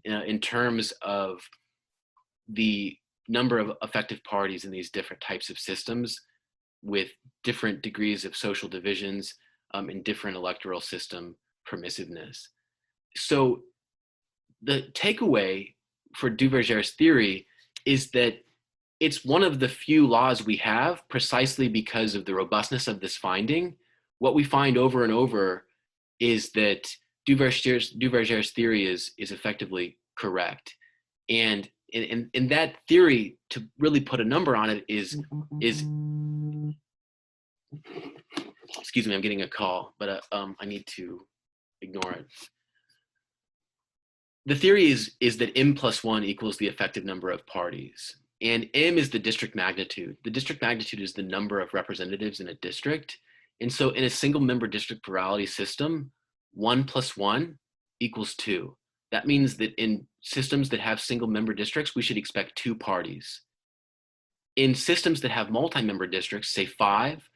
in terms of the number of effective parties in these different types of systems with different degrees of social divisions and different electoral system permissiveness. So the takeaway for Duverger's theory is that it's one of the few laws we have precisely because of the robustness of this finding. What we find over and over is that Duverger's theory is effectively correct. And in that theory, to really put a number on it is excuse me, I'm getting a call, but I need to ignore it. The theory is that M plus 1 equals the effective number of parties. And M is the district magnitude. The district magnitude is the number of representatives in a district. And so in a single member district plurality system, 1 plus 1 equals 2. That means that in systems that have single member districts, we should expect 2 parties. In systems that have multi-member districts, say 5,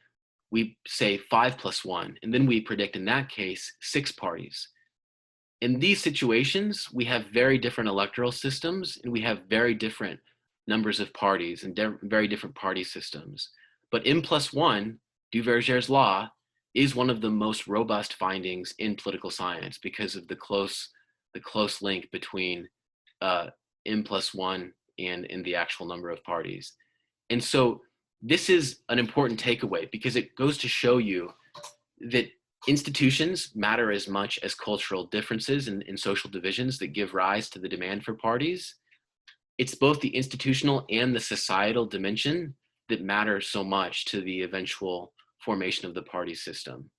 we say 5 plus 1, and then we predict in that case 6 parties. In these situations, we have very different electoral systems, and we have very different numbers of parties and very different party systems. But M plus 1, Duverger's law, is one of the most robust findings in political science because of the close link between M plus 1 and the actual number of parties. And so this is an important takeaway because it goes to show you that institutions matter as much as cultural differences and social divisions that give rise to the demand for parties. It's both the institutional and the societal dimension that matter so much to the eventual formation of the party system.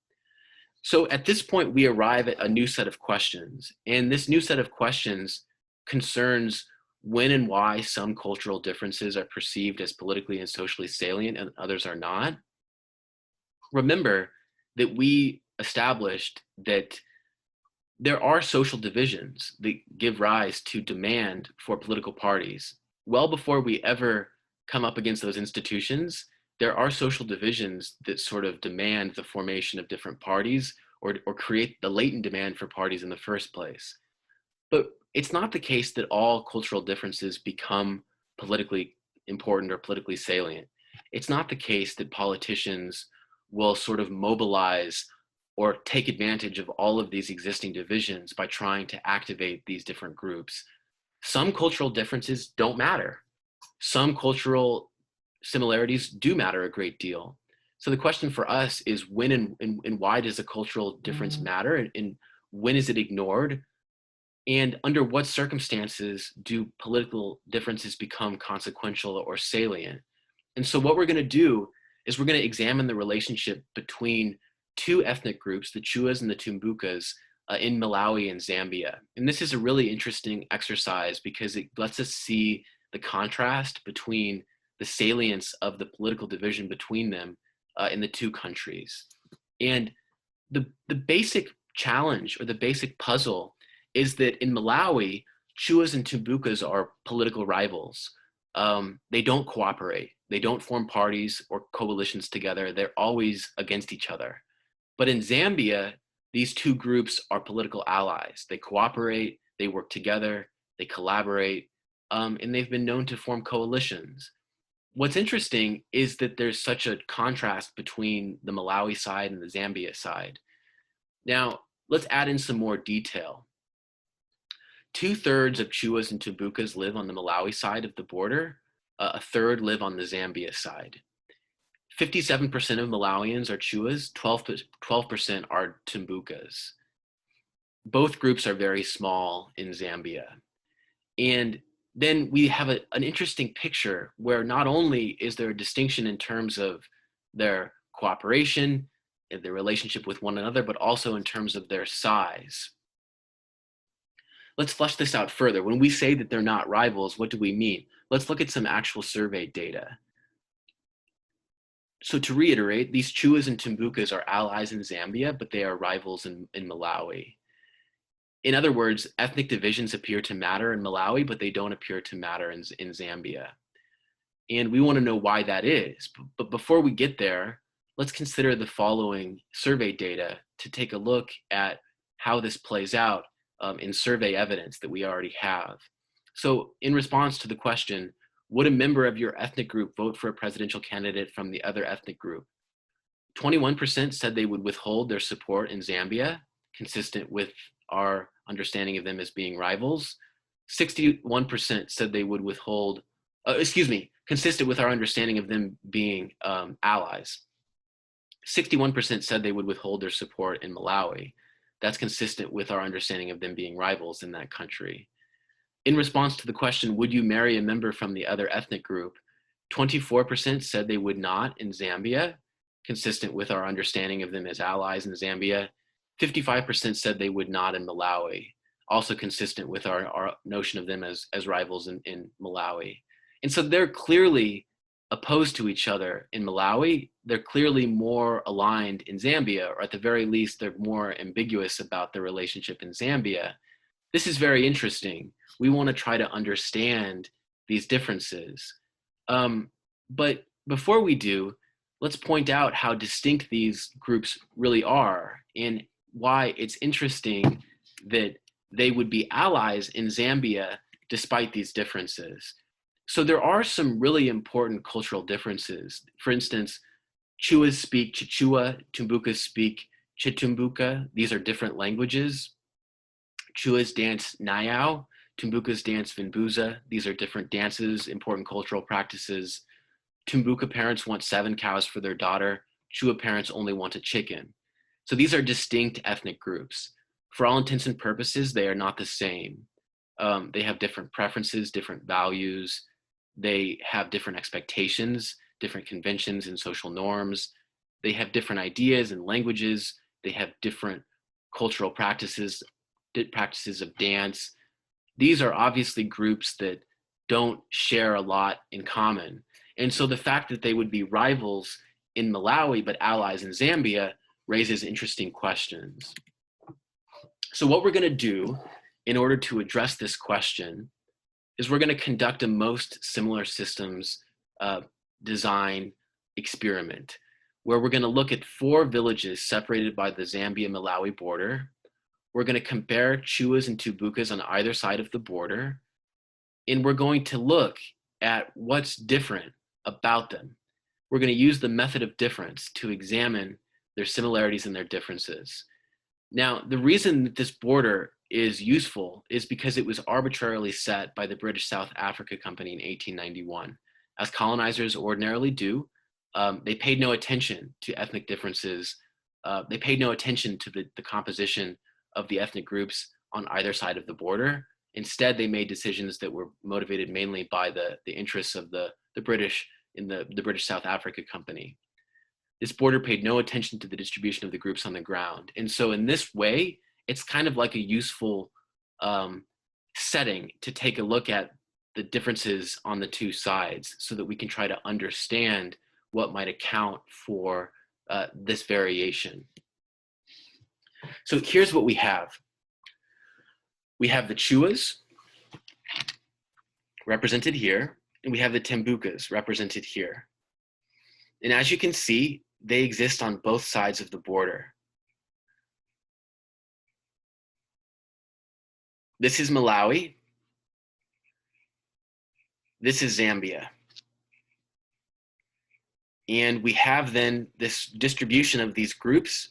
So at this point, we arrive at a new set of questions. And this new set of questions concerns when and why some cultural differences are perceived as politically and socially salient and others are not. Remember that we established that there are social divisions that give rise to demand for political parties. Well before we ever come up against those institutions, there are social divisions that sort of demand the formation of different parties or create the latent demand for parties in the first place. But it's not the case that all cultural differences become politically important or politically salient. It's not the case that politicians will sort of mobilize or take advantage of all of these existing divisions by trying to activate these different groups. Some cultural differences don't matter. Some cultural similarities do matter a great deal. So the question for us is when and why does a cultural difference matter, and when is it ignored? And under what circumstances do political differences become consequential or salient? And so what we're going to do is we're going to examine the relationship between two ethnic groups, the Chuas and the Tumbukas, in Malawi and Zambia. And this is a really interesting exercise because it lets us see the contrast between the salience of the political division between them in the two countries. And the basic challenge or the basic puzzle is that in Malawi, Chuas and Tumbukas are political rivals. They don't cooperate. They don't form parties or coalitions together. They're always against each other. But in Zambia, these two groups are political allies. They cooperate, they work together, they collaborate, and they've been known to form coalitions. What's interesting is that there's such a contrast between the Malawi side and the Zambia side. Now, let's add in some more detail. 2/3 of Chuas and Tumbukas live on the Malawi side of the border. A third live on the Zambia side. 57% of Malawians are Chuas, 12% are Tumbukas. Both groups are very small in Zambia. And then we have an interesting picture where not only is there a distinction in terms of their cooperation and their relationship with one another, but also in terms of their size. Let's flesh this out further. When we say that they're not rivals, what do we mean? Let's look at some actual survey data. So to reiterate, these Chuas and Tumbukas are allies in Zambia, but they are rivals in Malawi. In other words, ethnic divisions appear to matter in Malawi, but they don't appear to matter in Zambia. And we want to know why that is. But before we get there, let's consider the following survey data to take a look at how this plays out in survey evidence that we already have. So in response to the question, would a member of your ethnic group vote for a presidential candidate from the other ethnic group? 21% said they would withhold their support in Zambia, consistent with our understanding of them as being rivals. 61% said they would withhold, consistent with our understanding of them being allies. 61% said they would withhold their support in Malawi. That's consistent with our understanding of them being rivals in that country. In response to the question, would you marry a member from the other ethnic group? 24% said they would not in Zambia, consistent with our understanding of them as allies in Zambia. 55% said they would not in Malawi, also consistent with our notion of them as rivals in Malawi. And so they're clearly opposed to each other in Malawi. They're clearly more aligned in Zambia, or at the very least, they're more ambiguous about their relationship in Zambia. This is very interesting. We want to try to understand these differences. But before we do, let's point out how distinct these groups really are and why it's interesting that they would be allies in Zambia despite these differences. So there are some really important cultural differences. For instance, Chuas speak Chichua, Tumbukas speak Chitumbuka. These are different languages. Chuas dance Nyao, Tumbukas dance Vinbuza. These are different dances, important cultural practices. Tumbuka parents want 7 cows for their daughter. Chua parents only want a chicken. So these are distinct ethnic groups. For all intents and purposes, they are not the same. They have different preferences, different values. They have different expectations, different conventions and social norms. They have different ideas and languages. They have different cultural practices, practices of dance. These are obviously groups that don't share a lot in common. And so the fact that they would be rivals in Malawi but allies in Zambia raises interesting questions. So what we're going to do in order to address this question is we're going to conduct a most similar systems design experiment where we're going to look at 4 villages separated by the Zambia-Malawi border. We're going to compare Chuas and Tumbukas on either side of the border, and we're going to look at what's different about them. We're going to use the method of difference to examine their similarities and their differences. Now, the reason that this border is useful is because it was arbitrarily set by the British South Africa Company in 1891. As colonizers ordinarily do, they paid no attention to ethnic differences. They paid no attention to the composition of the ethnic groups on either side of the border. Instead, they made decisions that were motivated mainly by the interests of the British in the British South Africa Company. This border paid no attention to the distribution of the groups on the ground. And so in this way, it's kind of like a useful setting to take a look at the differences on the 2 sides so that we can try to understand what might account for this variation. So here's what we have. We have the Chuas represented here, and we have the Tumbukas represented here. And as you can see, they exist on both sides of the border. This is Malawi. This is Zambia. And we have then this distribution of these groups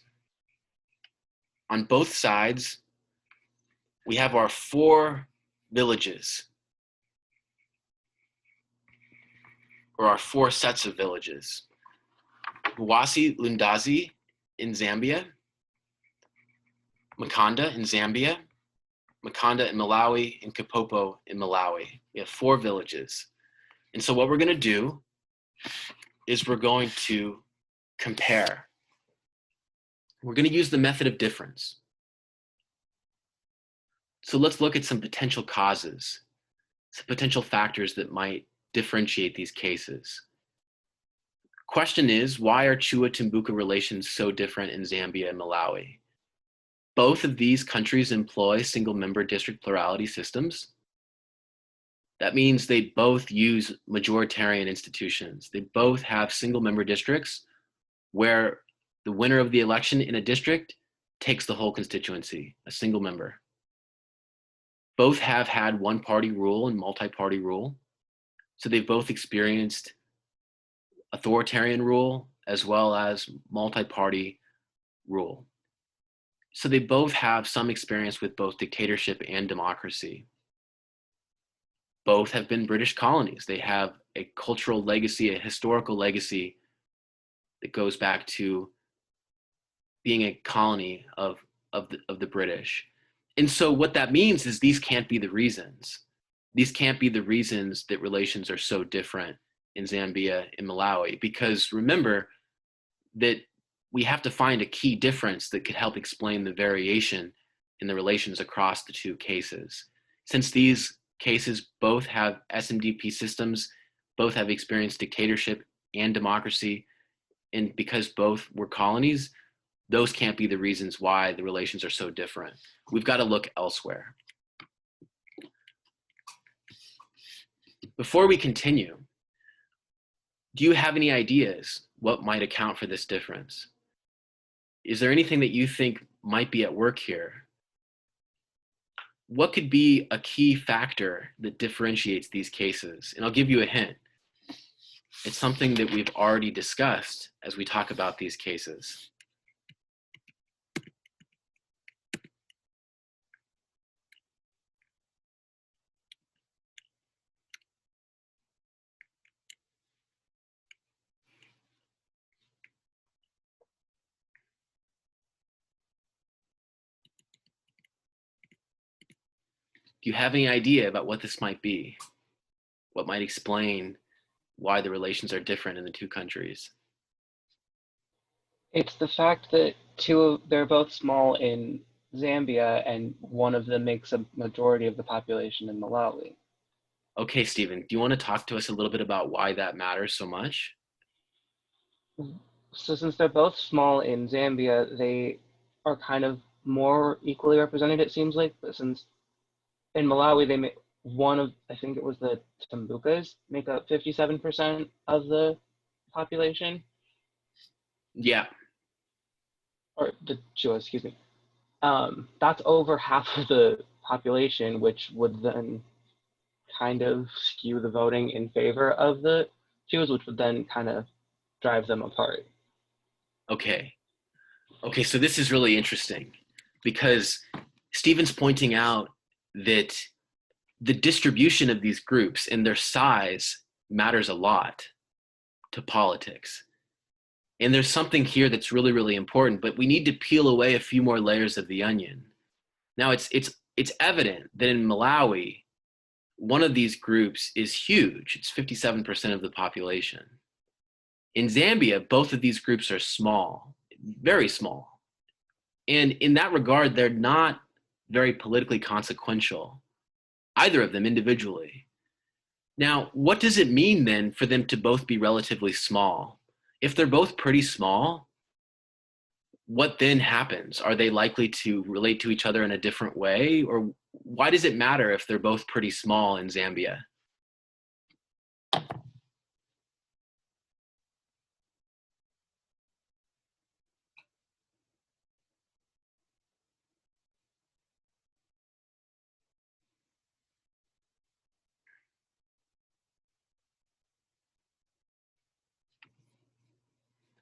on both sides. We have our 4 villages, or our 4 sets of villages. Buwasi Lundazi in Zambia, Makanda in Zambia, Makanda in Malawi, and Kapopo in Malawi. We have 4 villages. And so what we're going to do is we're going to compare. We're going to use the method of difference. So let's look at some potential causes, some potential factors that might differentiate these cases. Question is, why are Chua-Tumbuka relations so different in Zambia and Malawi? Both of these countries employ single-member district plurality systems. That means they both use majoritarian institutions. They both have single-member districts where the winner of the election in a district takes the whole constituency, a single member. Both have had one-party rule and multi-party rule. So they've both experienced authoritarian rule as well as multi-party rule. So they both have some experience with both dictatorship and democracy. Both have been British colonies. They have a cultural legacy, a historical legacy that goes back to being a colony of the British. And so what that means is these can't be the reasons. These can't be the reasons that relations are so different in Zambia and Malawi, because remember that we have to find a key difference that could help explain the variation in the relations across the 2 cases. Since these cases both have SMDP systems, both have experienced dictatorship and democracy, and because both were colonies, those can't be the reasons why the relations are so different. We've got to look elsewhere. Before we continue, Do you have any ideas what might account for this difference? Is there anything that you think might be at work here? What could be a key factor that differentiates these cases? And I'll give you a hint. It's something that we've already discussed as we talk about these cases. Do you have any idea about what this might be? What might explain why the relations are different in the two countries? It's the fact that they're both small in Zambia, and one of them makes a majority of the population in Malawi. Okay, Stephen, do you want to talk to us a little bit about why that matters so much? So since they're both small in Zambia, they are kind of more equally represented, it seems like. But since in Malawi, they make one of, I think it was the Tumbukas, make up 57% of the population, Yeah, or the Chua, excuse me. That's over half of the population, which would then kind of skew the voting in favor of the Jews, which would then kind of drive them apart. okay. Okay, so this is really interesting because Stephen's pointing out that the distribution of these groups and their size matters a lot to politics. And there's something here that's really, really important, but we need to peel away a few more layers of the onion. Now, it's evident that in Malawi, one of these groups is huge. It's 57% of the population. In Zambia, both of these groups are small, very small. And in that regard, they're not very politically consequential, either of them individually. Now, what does it mean then for them to both be relatively small? If they're both pretty small, what then happens? Are they likely to relate to each other in a different way? Or why does it matter if they're both pretty small in Zambia?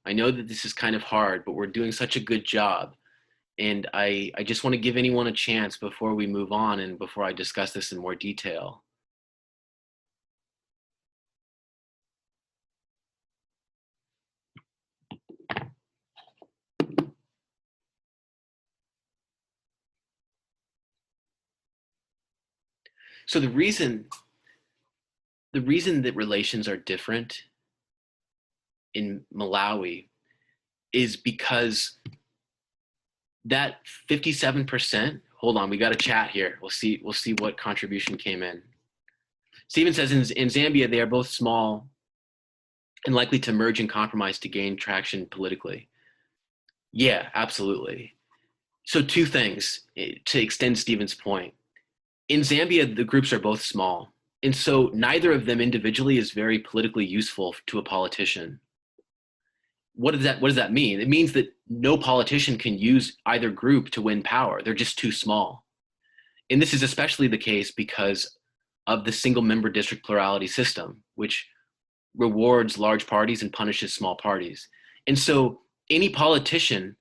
I know that this is kind of hard, but we're doing such a good job. And I just want to give anyone a chance before we move on and before I discuss this in more detail. So the reason that relations are different in Malawi is because that 57%, hold on, we got a chat here. We'll see what contribution came in. Stephen says in Zambia, they are both small and likely to merge and compromise to gain traction politically. Yeah, absolutely. So two things to extend Stephen's point. In Zambia, the groups are both small. And so neither of them individually is very politically useful to a politician. What does that mean? It means that no politician can use either group to win power. They're just too small. And this is especially the case because of the single member district plurality system, which rewards large parties and punishes small parties. And so any politician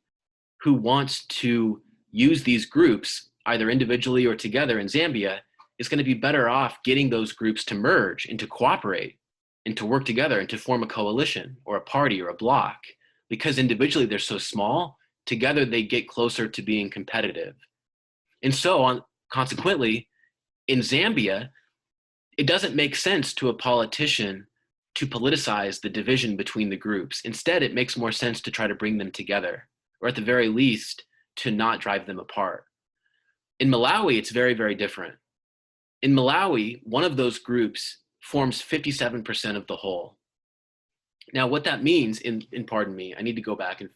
who wants to use these groups, either individually or together in Zambia, is going to be better off getting those groups to merge and to cooperate and to work together and to form a coalition or a party or a bloc. Because individually they're so small, together they get closer to being competitive. And so consequently, in Zambia, it doesn't make sense to a politician to politicize the division between the groups. Instead, it makes more sense to try to bring them together, or at the very least, to not drive them apart. In Malawi, it's very, very different. In Malawi, one of those groups forms 57% of the whole. Now, what that means, pardon me, I need to go back and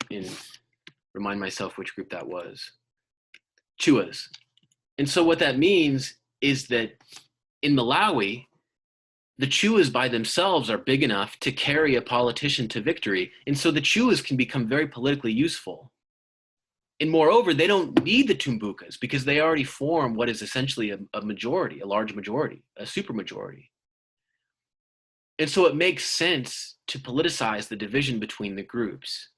remind myself which group that was. Chuas. And so what that means is that in Malawi, the Chuas by themselves are big enough to carry a politician to victory. And so the Chuas can become very politically useful. And moreover, they don't need the Tumbukas because they already form what is essentially a majority, a large majority, a supermajority. And so it makes sense to politicize the division between the groups.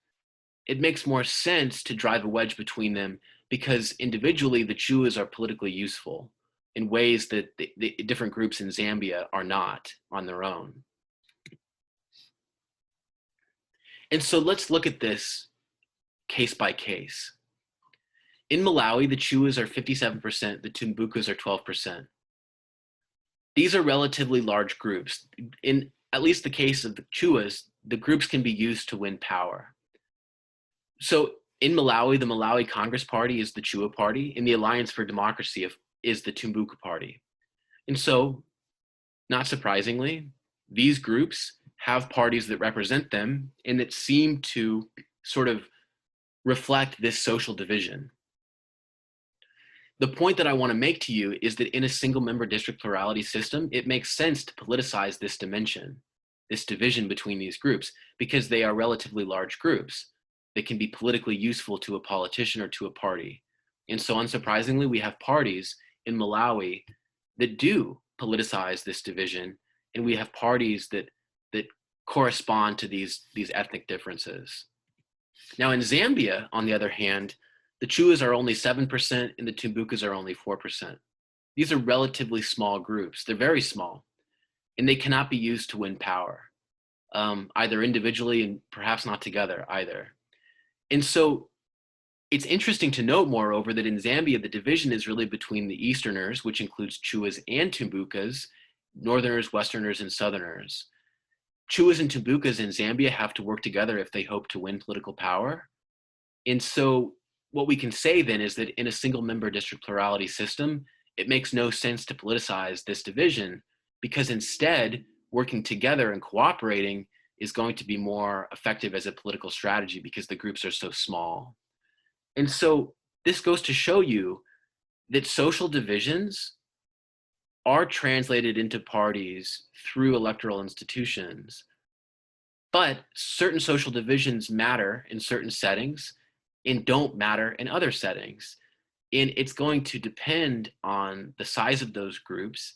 It makes more sense to drive a wedge between them because individually the Chuas are politically useful in ways that the different groups in Zambia are not on their own. And so let's look at this case by case. In Malawi, the Chuas are 57%, the Tumbukas are 12%. These are relatively large groups. In at least the case of the Chuas, the groups can be used to win power. So in Malawi, the Malawi Congress Party is the Chua Party, and the Alliance for Democracy is the Tumbuka Party. And so, not surprisingly, these groups have parties that represent them and that seem to sort of reflect this social division. The point that I want to make to you is that in a single member district plurality system, it makes sense to politicize this dimension, this division between these groups, because they are relatively large groups that can be politically useful to a politician or to a party. And so unsurprisingly, we have parties in Malawi that do politicize this division, and we have parties that correspond to these ethnic differences. Now in Zambia, on the other hand, the Chuas are only 7% and the Tumbukas are only 4%. These are relatively small groups. They're very small, and they cannot be used to win power, either individually and perhaps not together either. And so it's interesting to note, moreover, that in Zambia, the division is really between the Easterners, which includes Chuas and Tumbukas, Northerners, Westerners, and Southerners. Chuas and Tumbukas in Zambia have to work together if they hope to win political power. And so what we can say then is that in a single member district plurality system, it makes no sense to politicize this division because instead working together and cooperating is going to be more effective as a political strategy because the groups are so small. And so this goes to show you that social divisions are translated into parties through electoral institutions, but certain social divisions matter in certain settings and don't matter in other settings. And it's going to depend on the size of those groups.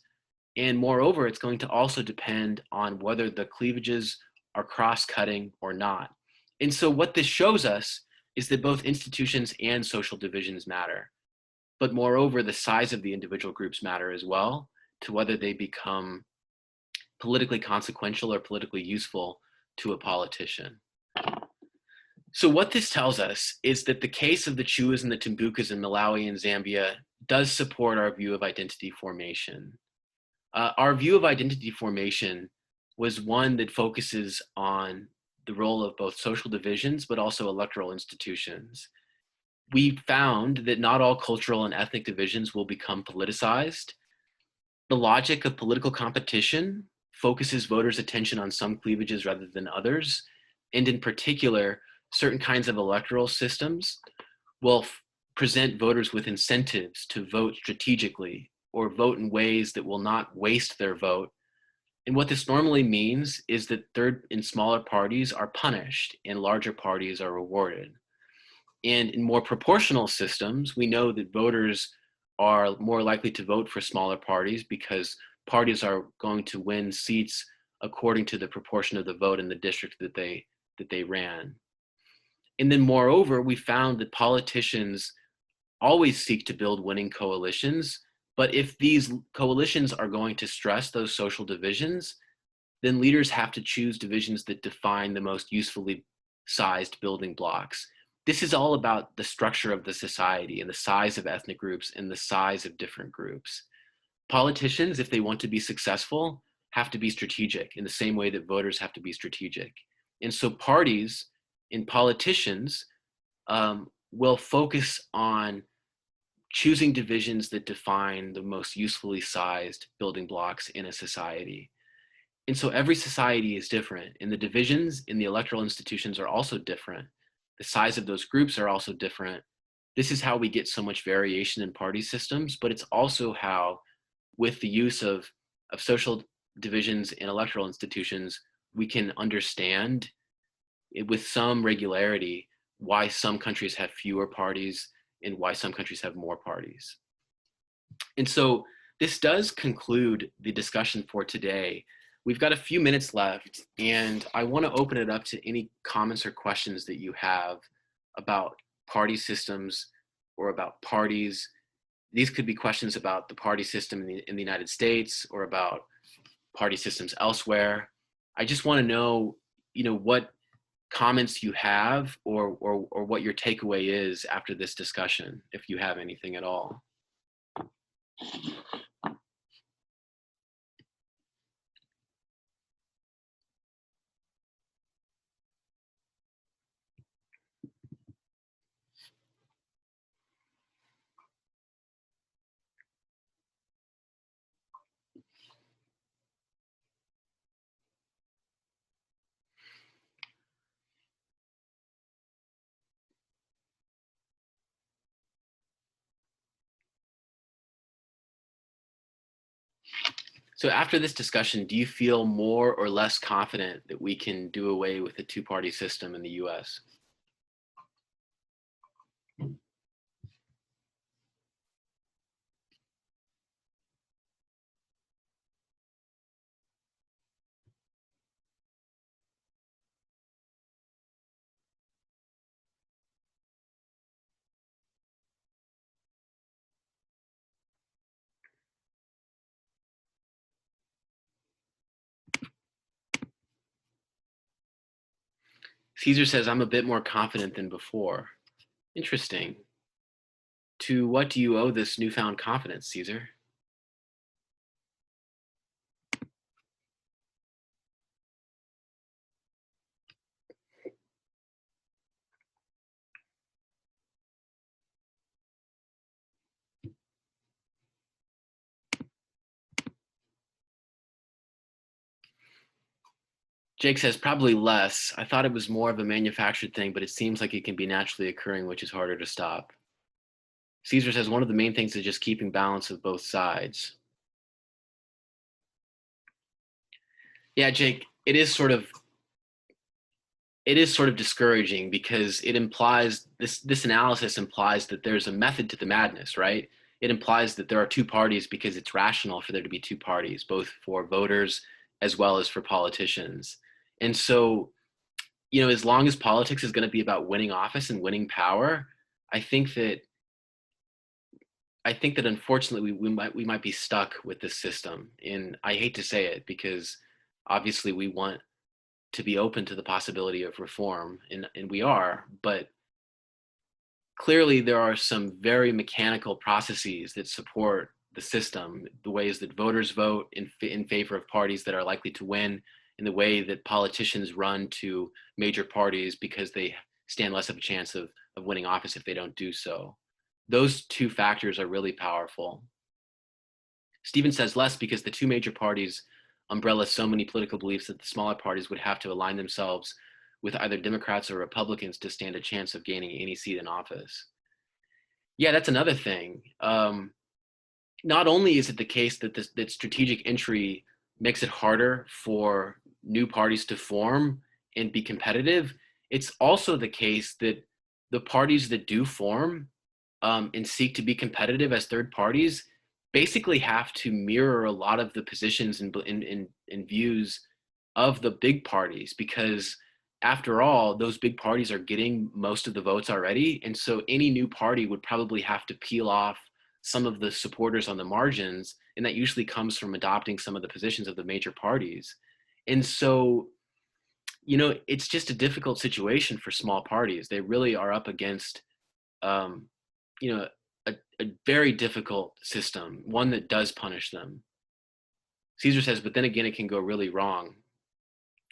And moreover, it's going to also depend on whether the cleavages are cross-cutting or not. And so what this shows us is that both institutions and social divisions matter. But moreover, the size of the individual groups matter as well to whether they become politically consequential or politically useful to a politician. So what this tells us is that the case of the Chuas and the Tumbukas in Malawi and Zambia does support our view of identity formation. Our view of identity formation was one that focuses on the role of both social divisions, but also electoral institutions. We found that not all cultural and ethnic divisions will become politicized. The logic of political competition focuses voters' attention on some cleavages rather than others. And in particular, certain kinds of electoral systems will present voters with incentives to vote strategically or vote in ways that will not waste their vote. And what this normally means is that third and smaller parties are punished and larger parties are rewarded. And in more proportional systems, we know that voters are more likely to vote for smaller parties because parties are going to win seats according to the proportion of the vote in the district that they ran. And then moreover, we found that politicians always seek to build winning coalitions, but if these coalitions are going to stress those social divisions, then leaders have to choose divisions that define the most usefully sized building blocks. This is all about the structure of the society and the size of ethnic groups and the size of different groups. Politicians, if they want to be successful, have to be strategic in the same way that voters have to be strategic. And so parties and politicians will focus on choosing divisions that define the most usefully sized building blocks in a society. And so every society is different, and the divisions in the electoral institutions are also different. The size of those groups are also different. This is how we get so much variation in party systems, but it's also how, with the use of social divisions in electoral institutions, we can understand with some regularity why some countries have fewer parties and why some countries have more parties. And so this does conclude the discussion for today. We've got a few minutes left, and I want to open it up to any comments or questions that you have about party systems or about parties. These could be questions about the party system in the United States or about party systems elsewhere. I just want to know, what comments you have or what your takeaway is after this discussion, if you have anything at all. So after this discussion, do you feel more or less confident that we can do away with the two-party system in the US? Caesar says, I'm a bit more confident than before. Interesting. To what do you owe this newfound confidence, Caesar? Jake says, probably less. I thought it was more of a manufactured thing, but it seems like it can be naturally occurring, which is harder to stop. Caesar says, one of the main things is just keeping balance of both sides. Yeah, Jake, it is sort of discouraging because it implies this analysis implies that there's a method to the madness, right? It implies that there are two parties because it's rational for there to be two parties, both for voters as well as for politicians. And so, as long as politics is going to be about winning office and winning power, I think that unfortunately we might be stuck with this system. And I hate to say it because obviously we want to be open to the possibility of reform, and we are, but clearly there are some very mechanical processes that support the system, the ways that voters vote in favor of parties that are likely to win, and the way that politicians run to major parties because they stand less of a chance of winning office if they don't do so. Those two factors are really powerful. Stephen says less because the two major parties umbrella so many political beliefs that the smaller parties would have to align themselves with either Democrats or Republicans to stand a chance of gaining any seat in office. Yeah, that's another thing. Not only is it the case that that strategic entry makes it harder for new parties to form and be competitive, it's also the case that the parties that do form and seek to be competitive as third parties basically have to mirror a lot of the positions and views of the big parties, because after all, those big parties are getting most of the votes already. And so any new party would probably have to peel off some of the supporters on the margins. And that usually comes from adopting some of the positions of the major parties. And so, it's just a difficult situation for small parties. They really are up against, you know, a very difficult system, one that does punish them. Caesar says, but then again, it can go really wrong.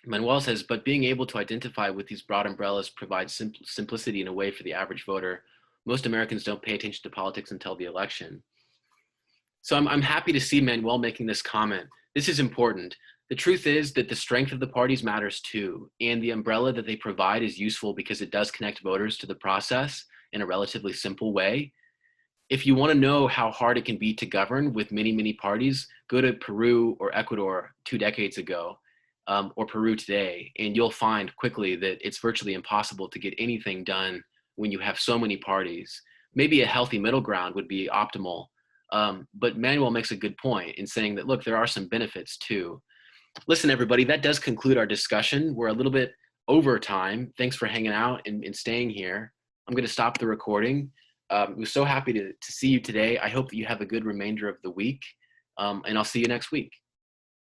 Manuel says, but being able to identify with these broad umbrellas provides simplicity in a way for the average voter. Most Americans don't pay attention to politics until the election. So I'm happy to see Manuel making this comment. This is important. The truth is that the strength of the parties matters too, and the umbrella that they provide is useful because it does connect voters to the process in a relatively simple way. if you want to know how hard it can be to govern with many, many parties, go to Peru or Ecuador 2 decades ago, or Peru today, and you'll find quickly that it's virtually impossible to get anything done when you have so many parties. Maybe a healthy middle ground would be optimal. But Manuel makes a good point in saying that, look, there are some benefits too. Listen, everybody, that does conclude our discussion. We're a little bit over time. Thanks for hanging out and staying here. I'm going to stop the recording. We're so happy to see you today. I hope that you have a good remainder of the week, and I'll see you next week.